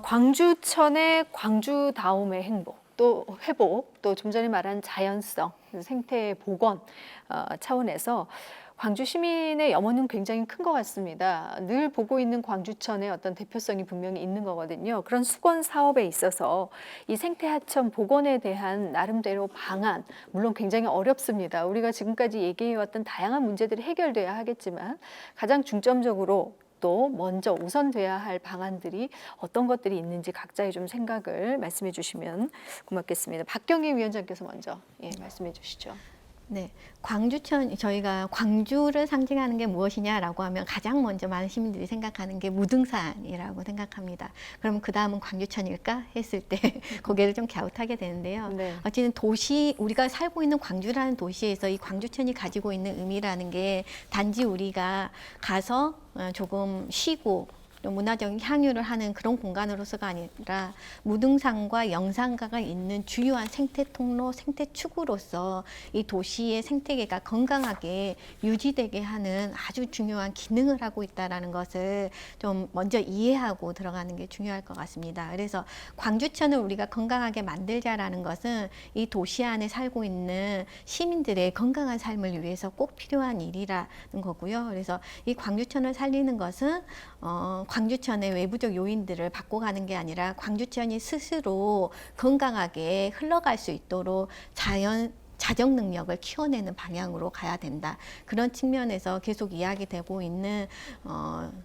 광주천의 광주다움의 행복, 또 회복, 또 좀 전에 말한 자연성, 생태 복원 차원에서 광주 시민의 염원은 굉장히 큰 것 같습니다. 늘 보고 있는 광주천의 어떤 대표성이 분명히 있는 거거든요. 그런 수건 사업에 있어서 이 생태 하천 복원에 대한 나름대로 방안, 물론 굉장히 어렵습니다. 우리가 지금까지 얘기해왔던 다양한 문제들이 해결돼야 하겠지만 가장 중점적으로 또 먼저 우선돼야 할 방안들이 어떤 것들이 있는지 각자의 좀 생각을 말씀해 주시면 고맙겠습니다. 박경희 위원장께서 먼저 말씀해 주시죠. 네, 광주천, 저희가 광주를 상징하는 게 무엇이냐라고 하면 가장 먼저 많은 시민들이 생각하는 게 무등산이라고 생각합니다. 그럼 그 다음은 광주천일까 했을 때 고개를 좀 갸웃하게 되는데요. 네. 어쨌든 도시, 우리가 살고 있는 광주라는 도시에서 이 광주천이 가지고 있는 의미라는 게 단지 우리가 가서 조금 쉬고 문화적인 향유를 하는 그런 공간으로서가 아니라 무등산과 영산가가 있는 주요한 생태 통로, 생태 축으로서 이 도시의 생태계가 건강하게 유지되게 하는 아주 중요한 기능을 하고 있다는 것을 좀 먼저 이해하고 들어가는 게 중요할 것 같습니다. 그래서 광주천을 우리가 건강하게 만들자라는 것은 이 도시 안에 살고 있는 시민들의 건강한 삶을 위해서 꼭 필요한 일이라는 거고요. 그래서 이 광주천을 살리는 것은 광주천의 외부적 요인들을 바꿔가는 게 아니라 광주천이 스스로 건강하게 흘러갈 수 있도록 자정 능력을 키워내는 방향으로 가야 된다. 그런 측면에서 계속 이야기되고 있는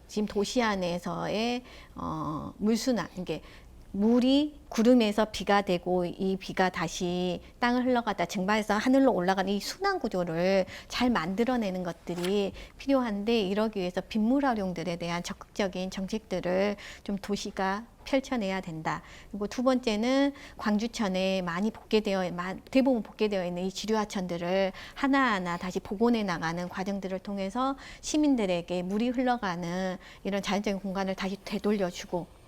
지금 도시 안에서의 물순환, 이게 물이 구름에서 비가 되고 이 비가 다시 땅을 흘러가다 증발해서 하늘로 올라가는 이 순환 구조를 잘 만들어내는 것들이 필요한데, 이러기 위해서 빗물 활용들에 대한 적극적인 정책들을 좀 도시가 펼쳐내야 된다. 그리고 두 번째는 광주천에 대부분 복개되어 있는 이 지류하천들을 하나하나 다시 복원해 나가는 과정들을 통해서 시민들에게 물이 흘러가는 이런 자연적인 공간을 다시 되돌려주고,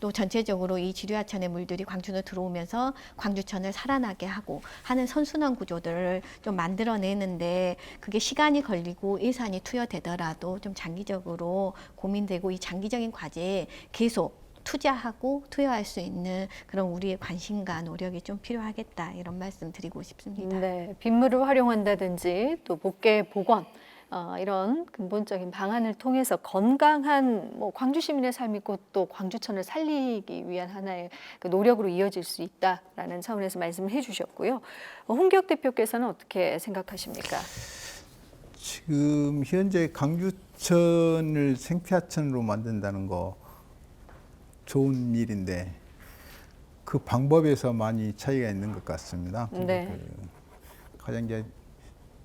또 전체적으로 이 지류하천의 물들이 광주로 들어오면서 광주천을 살아나게 하고 하는 선순환 구조들을 좀 만들어내는데, 그게 시간이 걸리고 예산이 투여되더라도 좀 장기적으로 고민되고 이 장기적인 과제에 계속 투자하고 투여할 수 있는 그런 우리의 관심과 노력이 좀 필요하겠다, 이런 말씀 드리고 싶습니다. 네, 빗물을 활용한다든지 또 복개 복원, 이런 근본적인 방안을 통해서 건강한 광주 시민의 삶이 곧 또 광주천을 살리기 위한 하나의 그 노력으로 이어질 수 있다라는 차원에서 말씀을 해주셨고요. 홍기혁 대표께서는 어떻게 생각하십니까? 지금 현재 광주천을 생태하천으로 만든다는 거 좋은 일인데 그 방법에서 많이 차이가 있는 것 같습니다. 네. 가장 이제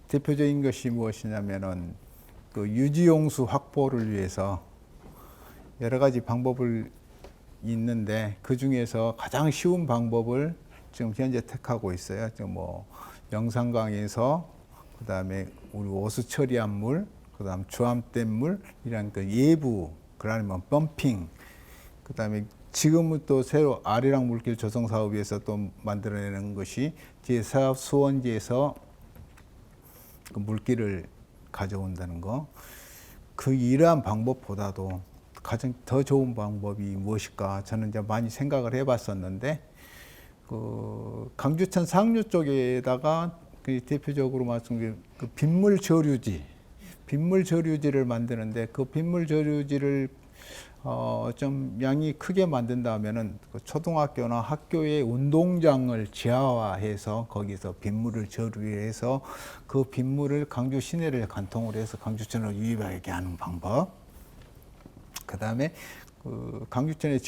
대표적인 것이 무엇이냐면은 그 유지용수 확보를 위해서 여러 가지 방법을 있는데, 그 중에서 가장 쉬운 방법을 지금 현재 택하고 있어요. 지금 영산강에서 그다음에 우리 오수 처리한 물, 그다음 주암댐 물, 이런 그 예부, 그러면 펌핑, 그다음에 지금은 또 새로 아리랑 물길 조성 사업에서 또 만들어내는 것이 제4 수원지에서 그 물길을 가져온다는 거. 그 이러한 방법보다도 가장 더 좋은 방법이 무엇일까, 저는 이제 많이 생각을 해봤었는데, 그 광주천 상류 쪽에다가 그 대표적으로 말씀드린 그 빗물 저류지를 만드는데 그 빗물 저류지를 좀 양이 크게 만든다면은 그 초등학교나 학교의 운동장을 지하화해서 거기서 빗물을 저류해서 그 빗물을 광주 시내를 관통을 해서 광주천으로 유입하게 하는 방법. 그다음에 그 광주천의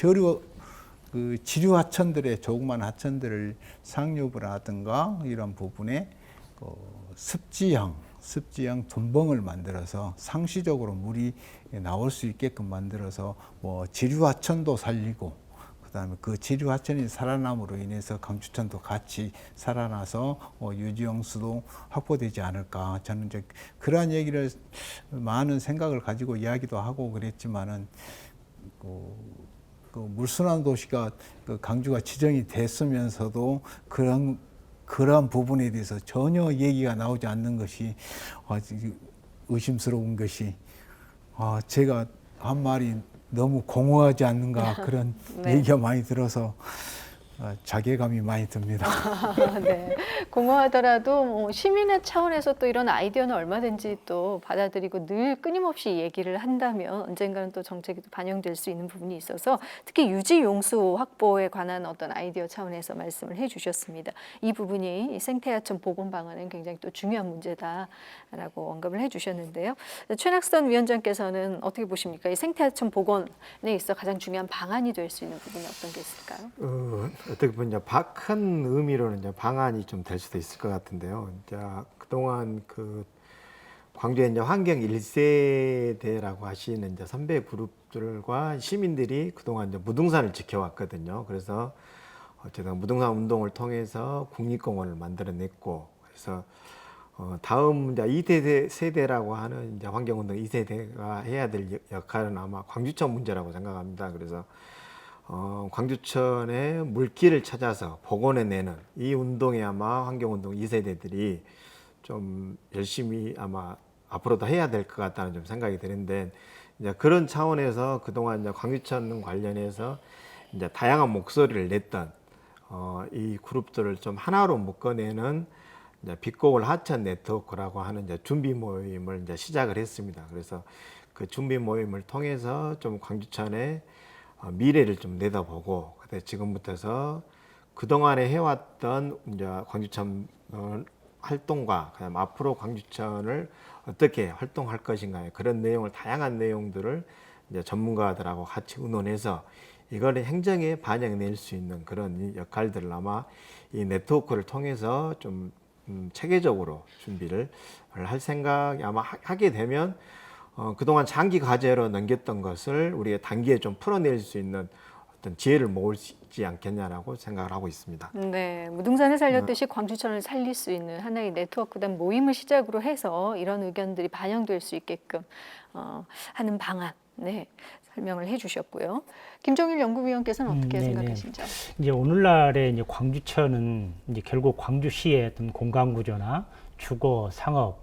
그 지류 하천들의 조그만 하천들을 상류를 하든가 이런 부분에 습지형 둔벙을 만들어서 상시적으로 물이 나올 수 있게끔 만들어서 뭐 지류하천도 살리고 그다음에 그 지류하천이 살아남으로 인해서 광주천도 같이 살아나서 유지용수도 확보되지 않을까. 저는 이제 그러한 얘기를 많은 생각을 가지고 이야기도 하고 그랬지만은 그 물순환 도시가 그 광주가 지정이 됐으면서도 그런 부분에 대해서 전혀 얘기가 나오지 않는 것이 의심스러운 것이 제가 한 말이 너무 공허하지 않는가 그런 네. 얘기가 많이 들어서 자괴감이 많이 듭니다. 네. 공허하더라도 뭐 시민의 차원에서 또 이런 아이디어는 얼마든지 또 받아들이고 늘 끊임없이 얘기를 한다면 언젠가는 또 정책이 또 반영될 수 있는 부분이 있어서 특히 유지 용수 확보에 관한 어떤 아이디어 차원에서 말씀을 해주셨습니다. 이 부분이 생태하천 복원 방안은 굉장히 또 중요한 문제다라고 언급을 해주셨는데요. 최낙선 위원장께서는 어떻게 보십니까? 이 생태하천 복원에 있어 가장 중요한 방안이 될 수 있는 부분이 어떤 게 있을까요? 어떻게 보면 이제 큰 의미로는 이제 방안이 좀 될 수도 있을 것 같은데요. 이제 그동안 그 광주의 이제 환경 1세대라고 하시는 이제 선배 그룹들과 시민들이 그동안 이제 무등산을 지켜왔거든요. 그래서 어쨌든 무등산 운동을 통해서 국립공원을 만들어냈고, 그래서 다음 이제 2대 세대라고 하는 이제 환경운동 2세대가 해야 될 역할은 아마 광주천 문제라고 생각합니다. 그래서 광주천의 물길을 찾아서 복원해내는 이 운동에 아마 환경운동 2세대들이 좀 열심히 아마 앞으로도 해야 될 것 같다는 좀 생각이 드는데, 이제 그런 차원에서 그동안 이제 광주천 관련해서 이제 다양한 목소리를 냈던 이 그룹들을 좀 하나로 묶어내는 이제 빛고울 하천 네트워크라고 하는 이제 준비 모임을 이제 시작을 했습니다. 그래서 그 준비 모임을 통해서 좀 광주천의 미래를 좀 내다보고, 그때 지금부터서 그동안에 해왔던 이제 광주천 활동과 그다음 앞으로 광주천을 어떻게 활동할 것인가, 그런 내용을 다양한 내용들을 이제 전문가들하고 같이 의논해서 이거를 행정에 반영낼 수 있는 그런 역할들을 아마 이 네트워크를 통해서 좀 체계적으로 준비를 할 생각이 아마 하게 되면 그동안 장기 과제로 넘겼던 것을 우리가 단기에 좀 풀어낼 수 있는 어떤 지혜를 모을 수 있지 않겠냐라고 생각을 하고 있습니다. 네, 무등산을 살렸듯이 광주천을 살릴 수 있는 하나의 네트워크된 모임을 시작으로 해서 이런 의견들이 반영될 수 있게끔 하는 방안, 네, 설명을 해주셨고요. 김종일 연구위원께서는 어떻게 생각하시죠? 이제 오늘날의 이제 광주천은 이제 결국 광주시의 어떤 공간 구조나 주거, 상업,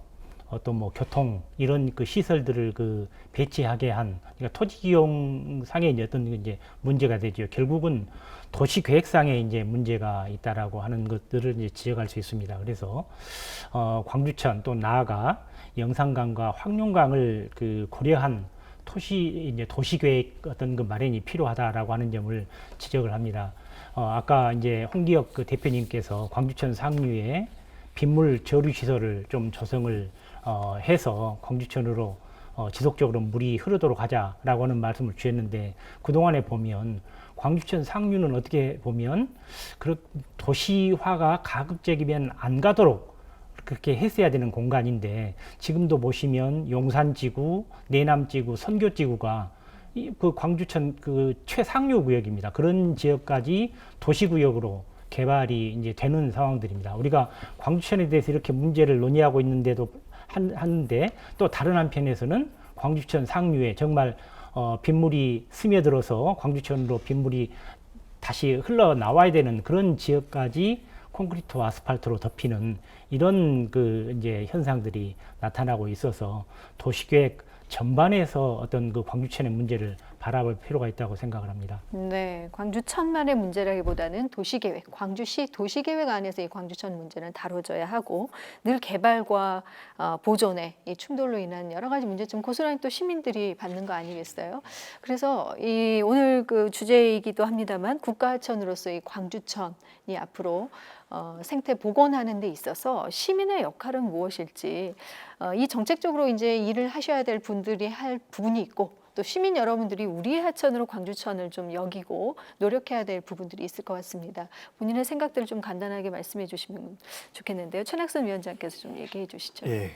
어떤 뭐 교통 이런 그 시설들을 그 배치하게 한, 그러니까 토지 기용상의 이제 어떤 이제 문제가 되죠. 결국은 도시 계획상의 이제 문제가 있다라고 하는 것들을 이제 지적할 수 있습니다. 그래서 광주천 또 나아가 영산강과 황룡강을 그 고려한 도시 계획 어떤 그 마련이 필요하다라고 하는 점을 지적을 합니다. 아까 이제 홍기혁 그 대표님께서 광주천 상류에 빗물 저류 시설을 좀 조성을 해서 광주천으로 지속적으로 물이 흐르도록 하자라고 하는 말씀을 주셨는데, 그동안에 보면 광주천 상류는 어떻게 보면 도시화가 가급적이면 안 가도록 그렇게 했어야 되는 공간인데, 지금도 보시면 용산지구, 내남지구, 선교지구가 그 광주천 그 최상류 구역입니다. 그런 지역까지 도시구역으로 개발이 이제 되는 상황들입니다. 우리가 광주천에 대해서 이렇게 문제를 논의하고 있는데도 하는데, 또 다른 한편에서는 광주천 상류에 정말 빗물이 스며들어서 광주천으로 빗물이 다시 흘러나와야 되는 그런 지역까지 콘크리트와 아스팔트로 덮이는 이런 그 이제 현상들이 나타나고 있어서 도시계획 전반에서 어떤 그 광주천의 문제를 바라볼 필요가 있다고 생각을 합니다. 네, 광주천만의 문제라기보다는 도시계획, 광주시 도시계획 안에서 이 광주천 문제는 다뤄져야 하고 늘 개발과 보존의 이 충돌로 인한 여러 가지 문제점 고스란히 또 시민들이 받는 거 아니겠어요? 그래서 이 오늘 그 주제이기도 합니다만 국가하천으로서 이 광주천이 앞으로 생태 복원하는 데 있어서 시민의 역할은 무엇일지 이 정책적으로 이제 일을 하셔야 될 분들이 할 부분이 있고 또 시민 여러분들이 우리의 하천으로 광주천을 좀 여기고 노력해야 될 부분들이 있을 것 같습니다. 본인의 생각들을 좀 간단하게 말씀해 주시면 좋겠는데요. 천학선 위원장께서 좀 얘기해 주시죠. 예.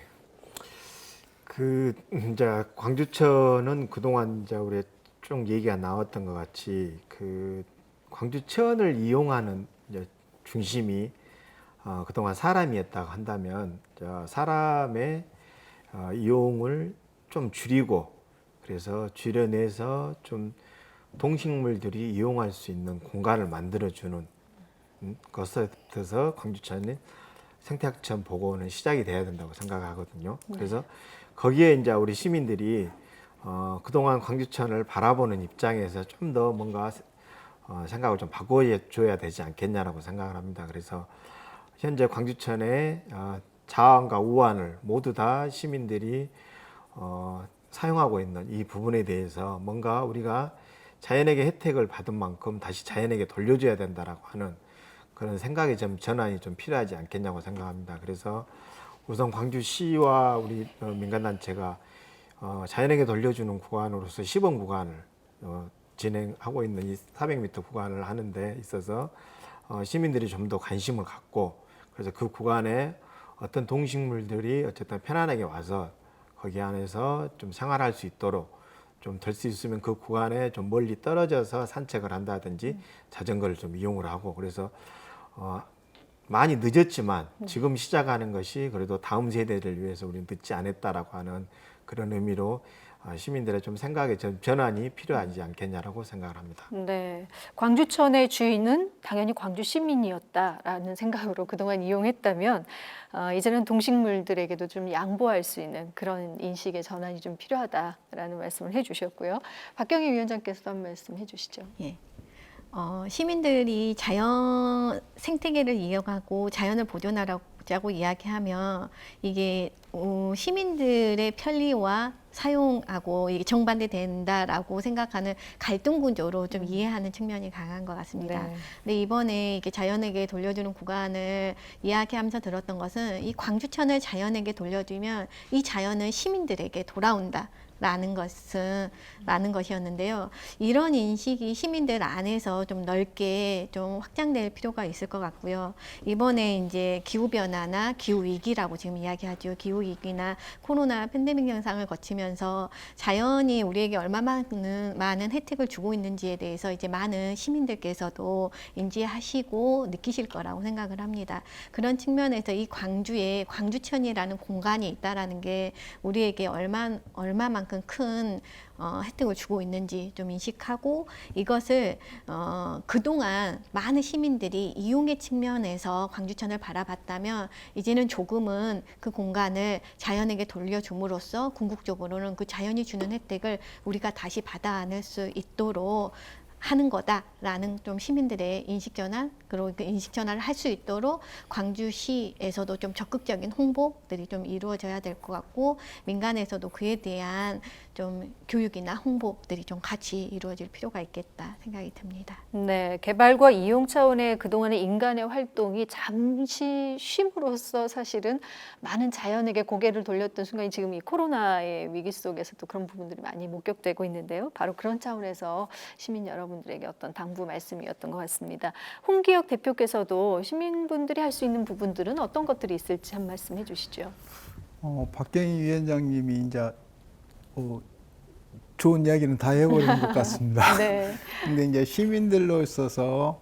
그 이제 광주천은 그동안 이제 우리 쭉 얘기가 나왔던 것 같이 그 광주천을 이용하는 이제 중심이 그동안 사람이었다고 한다면 사람의 이용을 좀 줄이고 그래서 줄여내서 좀 동식물들이 이용할 수 있는 공간을 만들어주는 것에서 광주천의 생태하천 복원은 시작이 돼야 된다고 생각하거든요. 그래서 거기에 이제 우리 시민들이 그동안 광주천을 바라보는 입장에서 좀 더 뭔가 생각을 좀 바꿔줘야 되지 않겠냐라고 생각을 합니다. 그래서 현재 광주천의 자원과 우환을 모두 다 시민들이 사용하고 있는 이 부분에 대해서 뭔가 우리가 자연에게 혜택을 받은 만큼 다시 자연에게 돌려줘야 된다라고 하는 그런 생각의 좀 전환이 좀 필요하지 않겠냐고 생각합니다. 그래서 우선 광주시와 우리 민간단체가 자연에게 돌려주는 구간으로서 시범 구간을 진행하고 있는 이 400m 구간을 하는 데 있어서 시민들이 좀 더 관심을 갖고 그래서 그 구간에 어떤 동식물들이 어쨌든 편안하게 와서 거기 안에서 좀 생활할 수 있도록 좀 될 수 있으면 그 구간에 좀 멀리 떨어져서 산책을 한다든지 자전거를 좀 이용을 하고 그래서 많이 늦었지만 지금 시작하는 것이 그래도 다음 세대를 위해서 우리는 늦지 않았다라고 하는 그런 의미로 시민들의 좀 생각의 전환이 필요하지 않겠냐라고 생각을 합니다. 네, 광주천의 주인은 당연히 광주 시민이었다라는 생각으로 그동안 이용했다면 이제는 동식물들에게도 좀 양보할 수 있는 그런 인식의 전환이 좀 필요하다라는 말씀을 해주셨고요. 박경희 위원장께서도 한 말씀 해주시죠. 예. 시민들이 자연 생태계를 이어가고 자연을 보존하자고 이야기하면 이게 시민들의 편리와 사용하고 이게 정반대된다라고 생각하는 갈등 구조로 좀 이해하는 측면이 강한 것 같습니다. 네. 근데 이번에 이게 자연에게 돌려주는 구간을 이야기하면서 들었던 것은 이 광주천을 자연에게 돌려주면 이 자연은 시민들에게 돌아온다. 라는 것이었는데요. 이런 인식이 시민들 안에서 좀 넓게 좀 확장될 필요가 있을 것 같고요. 이번에 이제 기후변화나 기후위기라고 지금 이야기하죠. 기후위기나 코로나 팬데믹 현상을 거치면서 자연이 우리에게 얼마나 많은 혜택을 주고 있는지에 대해서 이제 많은 시민들께서도 인지하시고 느끼실 거라고 생각을 합니다. 그런 측면에서 이 광주에 광주천이라는 공간이 있다라는 게 우리에게 얼마만큼 큰 혜택을 주고 있는지 좀 인식하고 이것을 그동안 많은 시민들이 이용의 측면에서 광주천을 바라봤다면 이제는 조금은 그 공간을 자연에게 돌려줌으로써 궁극적으로는 그 자연이 주는 혜택을 우리가 다시 받아낼 수 있도록 하는 거다라는 좀 시민들의 인식 전환, 그리고 그 인식 전환을 할 수 있도록 광주시에서도 좀 적극적인 홍보들이 좀 이루어져야 될 것 같고 민간에서도 그에 대한 좀 교육이나 홍보들이 좀 같이 이루어질 필요가 있겠다 생각이 듭니다. 네, 개발과 이용 차원의 그동안의 인간의 활동이 잠시 쉼으로써 사실은 많은 자연에게 고개를 돌렸던 순간이 지금 이 코로나의 위기 속에서도 그런 부분들이 많이 목격되고 있는데요. 바로 그런 차원에서 시민 여러분들에게 어떤 당부 말씀이었던 것 같습니다. 홍기혁 대표께서도 시민분들이 할 수 있는 부분들은 어떤 것들이 있을지 한 말씀 해주시죠. 박경희 위원장님이 이제 좋은 이야기는 다 해버린 것 같습니다. 네. 근데 이제 시민들로 있어서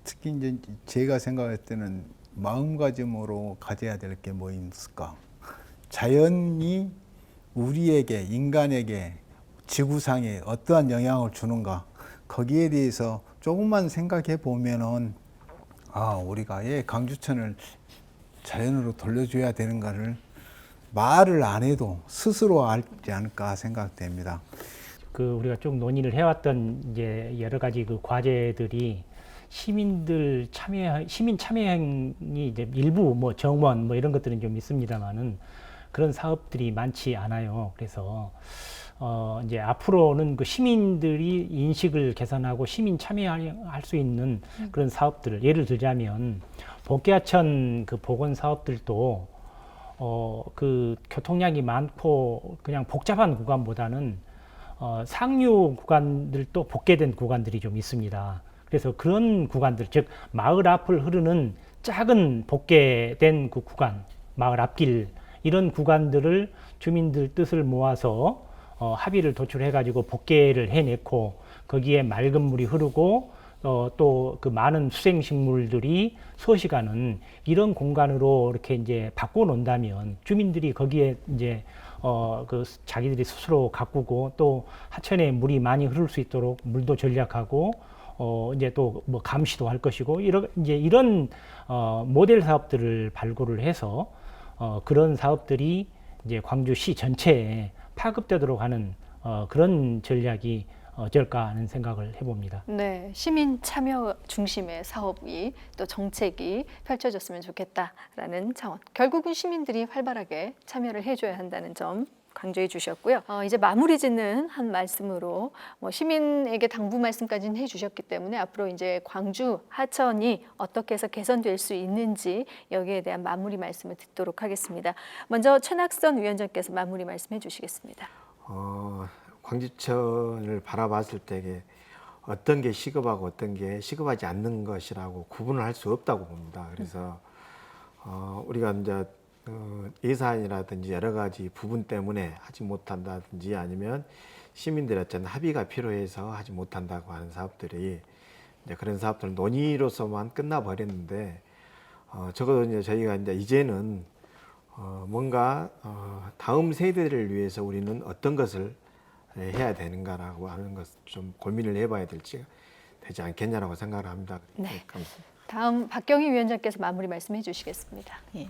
특히 이제 제가 생각할 때는 마음가짐으로 가져야 될 게 뭐 있을까? 자연이 우리에게 인간에게 지구상에 어떠한 영향을 주는가? 거기에 대해서 조금만 생각해 보면은 우리가 광주천을 자연으로 돌려줘야 되는가를 말을 안 해도 스스로 알지 않을까 생각됩니다. 그 우리가 쭉 논의를 해왔던 이제 여러 가지 그 과제들이 시민 참여형이 이제 일부 뭐 정원 뭐 이런 것들은 좀 있습니다만은 그런 사업들이 많지 않아요. 그래서 이제 앞으로는 그 시민들이 인식을 개선하고 시민 참여할 수 있는 그런 사업들을 예를 들자면 복개하천 그 복원 사업들도 그 교통량이 많고 그냥 복잡한 구간보다는 상류 구간들도 복개된 구간들이 좀 있습니다. 그래서 그런 구간들, 즉 마을 앞을 흐르는 작은 복개된 그 구간, 마을 앞길 이런 구간들을 주민들 뜻을 모아서 합의를 도출해가지고 복개를 해냈고 거기에 맑은 물이 흐르고 또 그 많은 수생식물들이 서식하는 이런 공간으로 이렇게 이제 바꿔 놓는다면 주민들이 거기에 이제 그 자기들이 스스로 가꾸고 또 하천에 물이 많이 흐를 수 있도록 물도 전략하고 이제 또 뭐 감시도 할 것이고 이런 모델 사업들을 발굴을 해서 그런 사업들이 이제 광주시 전체에 파급되도록 하는 그런 전략이 어쩔까 하는 생각을 해봅니다. 네, 시민 참여 중심의 사업이 또 정책이 펼쳐졌으면 좋겠다라는 차원. 결국은 시민들이 활발하게 참여를 해줘야 한다는 점 강조해 주셨고요. 이제 마무리 짓는 한 말씀으로 시민에게 당부 말씀까지는 해주셨기 때문에 앞으로 이제 광주 하천이 어떻게 해서 개선될 수 있는지 여기에 대한 마무리 말씀을 듣도록 하겠습니다. 먼저 최낙선 위원장께서 마무리 말씀해 주시겠습니다. 광주천을 바라봤을 때 어떤 게 시급하고 어떤 게 시급하지 않는 것이라고 구분을 할 수 없다고 봅니다. 그래서 우리가 이제 예산이라든지 여러 가지 부분 때문에 하지 못한다든지 아니면 시민들의 어떤 합의가 필요해서 하지 못한다고 하는 사업들이 이제 그런 사업들은 논의로서만 끝나버렸는데 적어도 이제 저희가 이제는 뭔가 다음 세대를 위해서 우리는 어떤 것을 해야 되는가라고 하는 것 좀 고민을 해봐야 되지 않겠냐라고 생각을 합니다. 네. 감사합니다. 다음 박경희 위원장께서 마무리 말씀해 주시겠습니다. 예.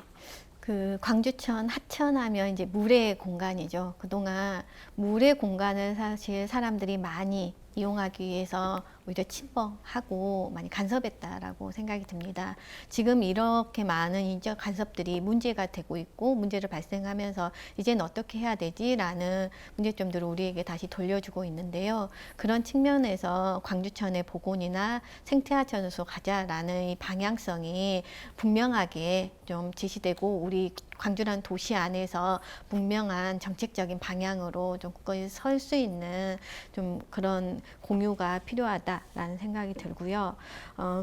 그 광주천 하천하면 이제 물의 공간이죠. 그동안 물의 공간을 사실 사람들이 많이 이용하기 위해서 오히려 침범하고 많이 간섭했다라고 생각이 듭니다. 지금 이렇게 많은 인적 간섭들이 문제가 되고 있고 문제를 발생하면서 이제는 어떻게 해야 되지라는 문제점들을 우리에게 다시 돌려주고 있는데요. 그런 측면에서 광주천의 복원이나 생태하천으로 가자라는 이 방향성이 분명하게 좀 제시되고 우리 광주라는 도시 안에서 분명한 정책적인 방향으로 좀 굳건히 설 수 있는 좀 그런 공유가 필요하다라는 생각이 들고요.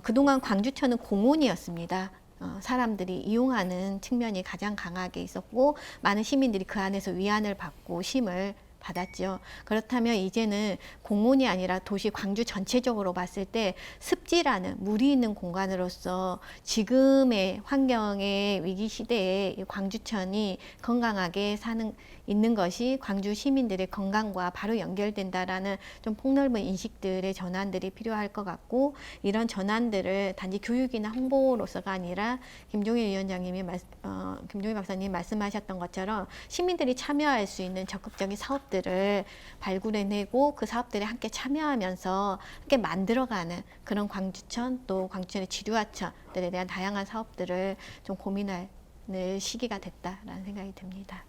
그동안 광주천은 공원이었습니다. 사람들이 이용하는 측면이 가장 강하게 있었고 많은 시민들이 그 안에서 위안을 받고 쉼을 받았죠. 그렇다면 이제는 공원이 아니라 도시 광주 전체적으로 봤을 때 습지라는 물이 있는 공간으로서 지금의 환경의 위기 시대에 이 광주천이 건강하게 있는 것이 광주 시민들의 건강과 바로 연결된다라는 좀 폭넓은 인식들의 전환들이 필요할 것 같고 이런 전환들을 단지 교육이나 홍보로서가 아니라 김종일 박사님이 말씀하셨던 것처럼 시민들이 참여할 수 있는 적극적인 사업들을 발굴해내고 그 사업들에 함께 참여하면서 함께 만들어가는 그런 광주천 또 광주천의 지류하천들에 대한 다양한 사업들을 좀 고민할 시기가 됐다라는 생각이 듭니다.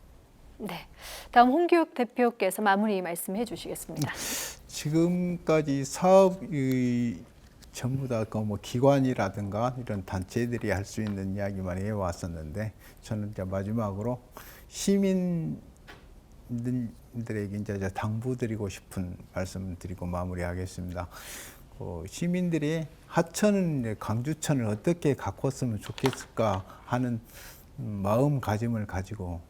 네, 다음 홍기욱 대표께서 마무리 말씀해 주시겠습니다. 지금까지 사업이 전부 다 그 뭐 기관이라든가 이런 단체들이 할 수 있는 이야기만 해왔었는데 저는 이제 마지막으로 시민들에게 이제 당부드리고 싶은 말씀 드리고 마무리하겠습니다. 시민들이 하천은 광주천을 어떻게 가꿨으면 좋겠을까 하는 마음가짐을 가지고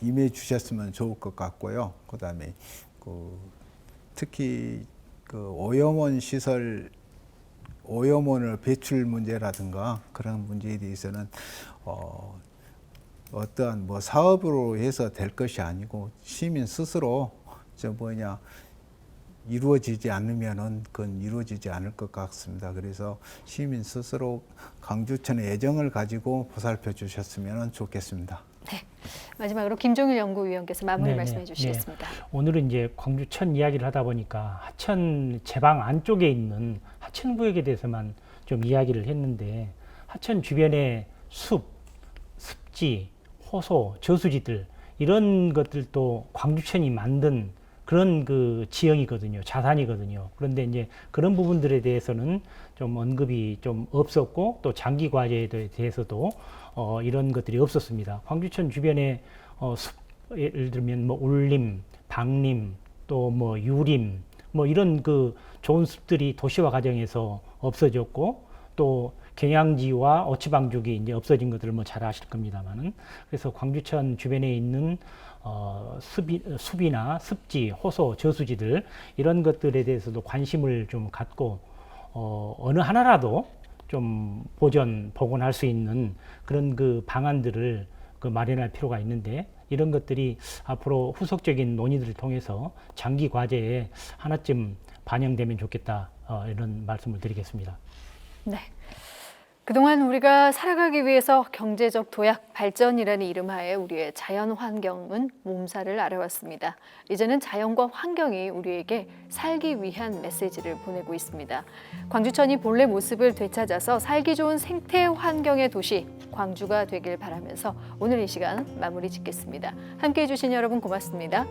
임해 주셨으면 좋을 것 같고요. 그다음에 특히 오염원 시설, 오염원을 배출 문제라든가 그런 문제에 대해서는 어떠한 뭐 사업으로 해서 될 것이 아니고 시민 스스로 이루어지지 않으면은 그건 이루어지지 않을 것 같습니다. 그래서 시민 스스로 광주천의 애정을 가지고 보살펴 주셨으면 좋겠습니다. 마지막으로 김종일 연구위원께서 마무리 네, 말씀해 네, 주시겠습니다. 오늘은 이제 광주천 이야기를 하다 보니까 하천 제방 안쪽에 있는 하천 구역에 대해서만 좀 이야기를 했는데 하천 주변의 숲, 습지, 호소, 저수지들 이런 것들도 광주천이 만든 그런 그 지형이거든요. 자산이거든요. 그런데 이제 그런 부분들에 대해서는 좀 언급이 좀 없었고 또 장기 과제에 대해서도 이런 것들이 없었습니다. 광주천 주변에 숲, 예를 들면 뭐 울림, 박림, 또 뭐 유림, 뭐 이런 그 좋은 숲들이 도시화 과정에서 없어졌고 또 경양지와 어치방죽이 이제 없어진 것들을 뭐 잘 아실 겁니다만은 그래서 광주천 주변에 있는 숲이나 습지, 호소, 저수지들 이런 것들에 대해서도 관심을 좀 갖고 어느 하나라도 좀 복원할 수 있는 그런 그 방안들을 그 마련할 필요가 있는데 이런 것들이 앞으로 후속적인 논의들을 통해서 장기 과제에 하나쯤 반영되면 좋겠다 이런 말씀을 드리겠습니다. 네. 그동안 우리가 살아가기 위해서 경제적 도약, 발전이라는 이름하에 우리의 자연 환경은 몸살을 앓아왔습니다. 이제는 자연과 환경이 우리에게 살기 위한 메시지를 보내고 있습니다. 광주천이 본래 모습을 되찾아서 살기 좋은 생태 환경의 도시 광주가 되길 바라면서 오늘 이 시간 마무리 짓겠습니다. 함께해 주신 여러분 고맙습니다.